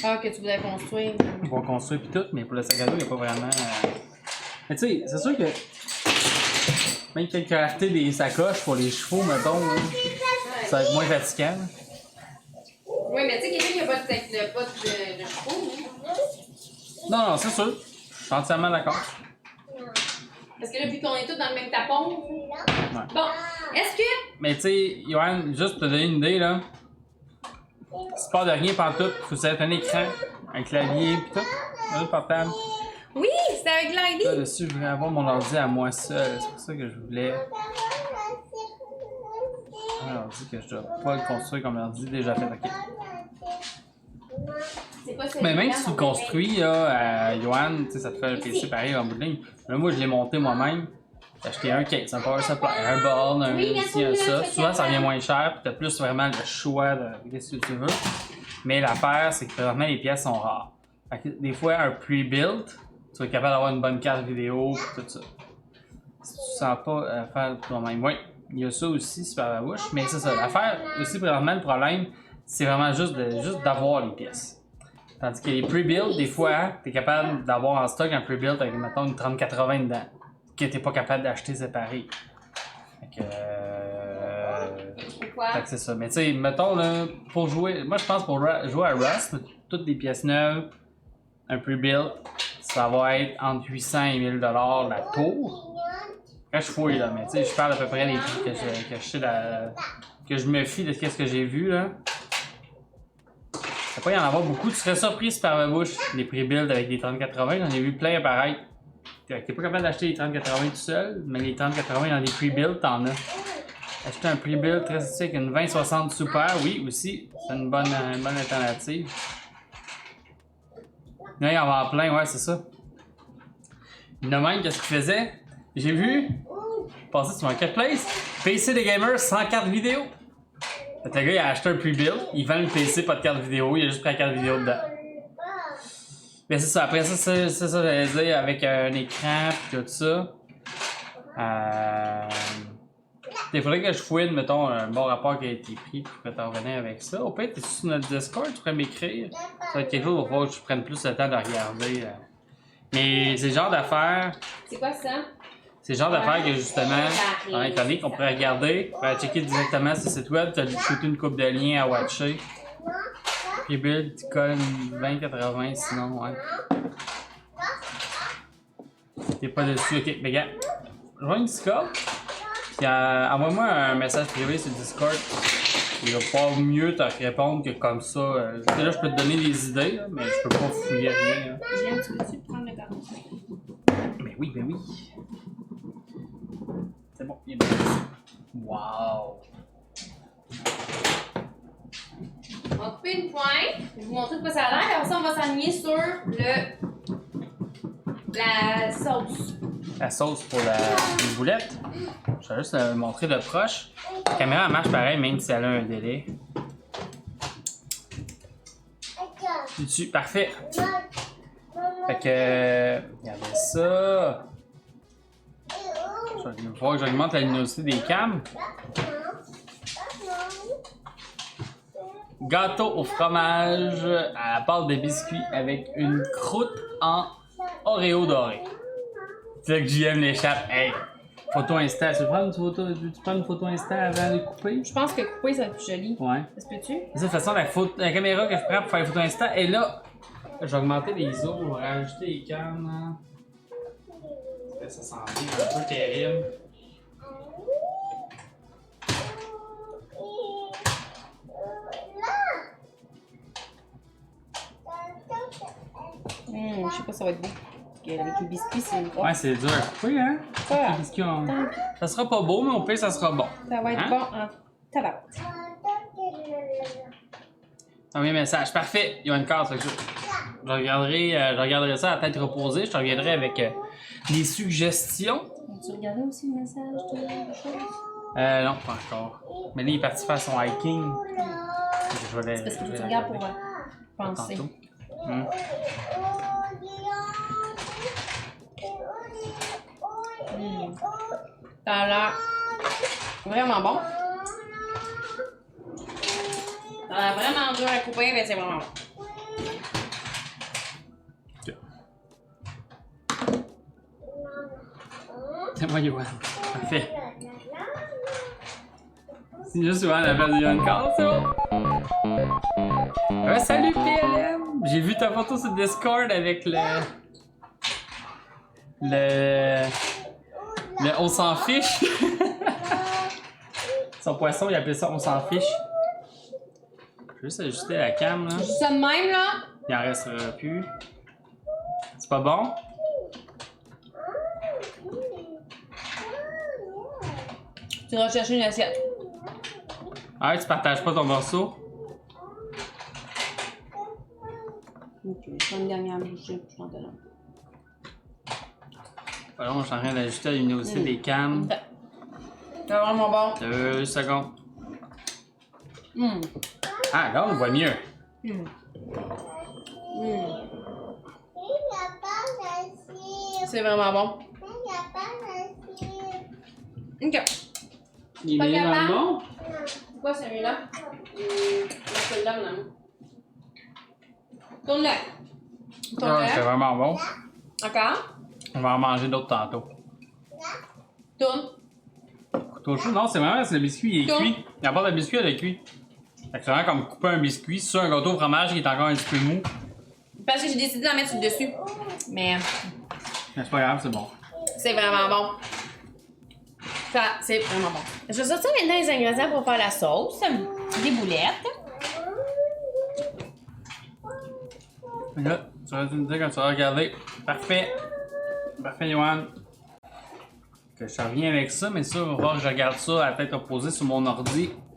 [SPEAKER 2] Ah, que tu voudrais construire.
[SPEAKER 1] Ils vont construire pis tout, mais pour le sac à dos, il n'y a pas vraiment. Mais tu sais, c'est sûr que. Même quelqu'un a acheté des sacoches pour les chevaux, mettons, ça va être moins fatigant.
[SPEAKER 2] Oui, mais tu sais, quelqu'un qui n'a pas de chevaux.
[SPEAKER 1] Non, c'est sûr. Je suis entièrement d'accord.
[SPEAKER 2] Parce que là, vu qu'on est tous dans le même tapon.
[SPEAKER 1] Ouais.
[SPEAKER 2] Bon, est-ce que.
[SPEAKER 1] Mais tu sais, Yoann, juste pour te donner une idée, là. C'est pas de rien pantoute. Faut que ça ait un écran, un clavier pis tout. Un portable.
[SPEAKER 2] Oui, c'est avec l'ID.
[SPEAKER 1] Là, dessus, je voulais avoir mon ordi à moi seul. C'est pour ça que je voulais. Un ordi que je dois pas le construire comme l'ordi déjà fait. Ok. Mais même si tu le construis, là, Yoann, tu sais, ça te fait le PC pareil en bout de ligne. Mais moi, je l'ai monté moi-même. J'ai acheté un case, un power supply, un board, un ci, un ça. Souvent, ça revient moins cher, puis t'as plus vraiment le choix de ce que tu veux. Mais l'affaire, c'est que présentement, les pièces sont rares. Fait que des fois, un pre-built, tu vas être capable d'avoir une bonne carte vidéo, tout ça. Si tu sens pas faire toi-même. Oui, il y a ça aussi, super la bouche. Mais c'est ça. L'affaire, aussi, présentement, le problème, c'est vraiment juste d'avoir les pièces. Tandis que les pre-built, des fois, tu es capable d'avoir en stock un pre-built avec, mettons, une 3080 dedans, que tu n'es pas capable d'acheter séparé. Fait que.
[SPEAKER 2] Quoi?
[SPEAKER 1] Fait que c'est ça. Mais tu sais, mettons là, pour jouer. Moi je pense pour jouer à Rust, toutes des pièces neuves, un pre-build, ça va être entre 800 et 1000$ la tour. Quand je fouille là, mais tu sais, je parle à peu près des prix que je sais que je me fie de ce que j'ai vu là. Ça peut y en avoir beaucoup. Tu serais surpris par ma bouche, les pre-builds avec des 3080. J'en ai vu plein apparaître. T'es pas capable d'acheter les 3080 tout seul, mais les 3080 dans des pre-builds, t'en as. Acheter un pre-build très stylé avec une 2060 Super, oui, aussi, c'est une bonne alternative. Là, il en va en plein, ouais, c'est ça. Il y en a même, qu'est-ce qu'il faisait? J'ai vu, passer sur Marketplace, PC des gamers sans carte vidéo. Fait que le gars, il a acheté un pre-build, il vend le PC, pas de carte vidéo, il a juste pris la carte vidéo dedans. Mais c'est ça, après ça, c'est ça, j'allais dire, avec un écran pis tout ça. Il faudrait que je fouille, mettons, un bon rapport qui a été pris, puis je pourrais t'en revenir avec ça. Au pire, t'es sur notre Discord, tu pourrais m'écrire. Ça va être quelque chose, il va falloir que je prenne plus le temps de regarder. Mais c'est le genre d'affaires.
[SPEAKER 2] C'est quoi ça?
[SPEAKER 1] C'est le genre d'affaires que justement, dans les chroniques, on pourrait regarder, on pourrait checker directement sur le site web, tu as shooté une coupe de liens à watcher. Puis build, tu colles une 2080 sinon, ouais. T'es pas dessus, ok, mais gars, joins une Discord, puis envoie-moi un message privé sur Discord. Il va pas mieux te répondre que comme ça. Là, je peux te donner des idées, là, mais je peux pas fouiller rien.
[SPEAKER 2] Julien, tu veux-tu prendre le carton?
[SPEAKER 1] Ben oui, ben oui. C'est bon, il est bien. Wow!
[SPEAKER 2] On va couper une pointe, je vais vous montrer de quoi ça a l'air, et après ça, on va s'aligner sur la sauce.
[SPEAKER 1] La sauce pour les boulettes. Je vais juste le montrer de proche. La caméra elle marche pareil, même si elle a un délai. Dessus, parfait. Fait que. Regardez ça. Il va falloir que j'augmente la luminosité des cams. Gâteau au fromage à la pâte de biscuit avec une croûte en Oreo doré. C'est là que JM l'échappe. Hey! Photo Insta. Tu veux prendre une photo Insta avant de couper?
[SPEAKER 2] Je pense que couper, ça va être plus joli.
[SPEAKER 1] Ouais.
[SPEAKER 2] Ça se peut-tu?
[SPEAKER 1] De toute façon, la caméra que je prends pour faire les photos Insta est là. Je vais augmenter les ISO, je vais rajouter les cams. Ça sent bien un peu terrible.
[SPEAKER 2] Je sais pas si ça va être beau. Parce qu'avec le biscuit, c'est une
[SPEAKER 1] Ouais, c'est dur à couper, hein?
[SPEAKER 2] Ouais.
[SPEAKER 1] Les biscuits, ça sera pas beau, mais au pire, ça sera bon.
[SPEAKER 2] Ça va être
[SPEAKER 1] Hein?
[SPEAKER 2] bon en tabac.
[SPEAKER 1] Un message, parfait. Il y a une carte, fait que je regarderai ça à la tête reposée. Je te reviendrai avec des suggestions.
[SPEAKER 2] Tu regardais aussi le message de choses?
[SPEAKER 1] Non, pas encore. Mais là, il est parti faire son hiking. Je vais
[SPEAKER 2] C'est parce que tu regardes pour penser.
[SPEAKER 1] tantôt.
[SPEAKER 2] Ça a l'air vraiment bon. Ça a l'air vraiment dur à couper, mais c'est vraiment bon.
[SPEAKER 1] C'est moi, Yoann. Parfait. C'est juste Yoann à la place de Yoann Carl, c'est bon? Ouais, salut PLM! J'ai vu ta photo sur Discord avec le on s'en fiche. Son poisson, il appelait ça on s'en fiche. Je vais juste ajuster la cam là.
[SPEAKER 2] Juste ça de même, là.
[SPEAKER 1] Il en restera plus. C'est pas bon?
[SPEAKER 2] Tu vas chercher une assiette.
[SPEAKER 1] Ah, tu partages pas ton morceau?
[SPEAKER 2] Ok, je prends une dernière bouchée, puis je t'en donne.
[SPEAKER 1] Alors, je suis en train d'ajuster la luminosité des cams.
[SPEAKER 2] C'est vraiment bon.
[SPEAKER 1] 2 secondes. Ah, là, on voit mieux.
[SPEAKER 2] C'est vraiment bon. Ok.
[SPEAKER 1] Il
[SPEAKER 2] Pas
[SPEAKER 1] est
[SPEAKER 2] capable?
[SPEAKER 1] vraiment bon?
[SPEAKER 2] C'est quoi celui-là? Celui-là, maintenant. Tourne-le.
[SPEAKER 1] Ah, c'est
[SPEAKER 2] Tourne-le.
[SPEAKER 1] vraiment bon.
[SPEAKER 2] Encore.
[SPEAKER 1] On va en manger d'autres tantôt.
[SPEAKER 2] Tourne.
[SPEAKER 1] couteau chaud. Non, c'est le biscuit, il est cuit. Il apporte le biscuit, elle est cuit. Fait que c'est vraiment comme couper un biscuit sur un gâteau au fromage qui est encore un petit peu mou.
[SPEAKER 2] Parce que j'ai décidé d'en mettre sur le dessus. Mais
[SPEAKER 1] Mais c'est pas grave, c'est bon.
[SPEAKER 2] c'est vraiment bon. Ça, c'est vraiment bon. Je vais sortir maintenant les ingrédients pour faire la sauce. Des boulettes.
[SPEAKER 1] Là, tu vas me dire quand tu vas regarder. Parfait. Parfait, Johan. Que je reviens avec ça, mais ça, il va falloir que je regarde ça à la tête opposée sur mon ordi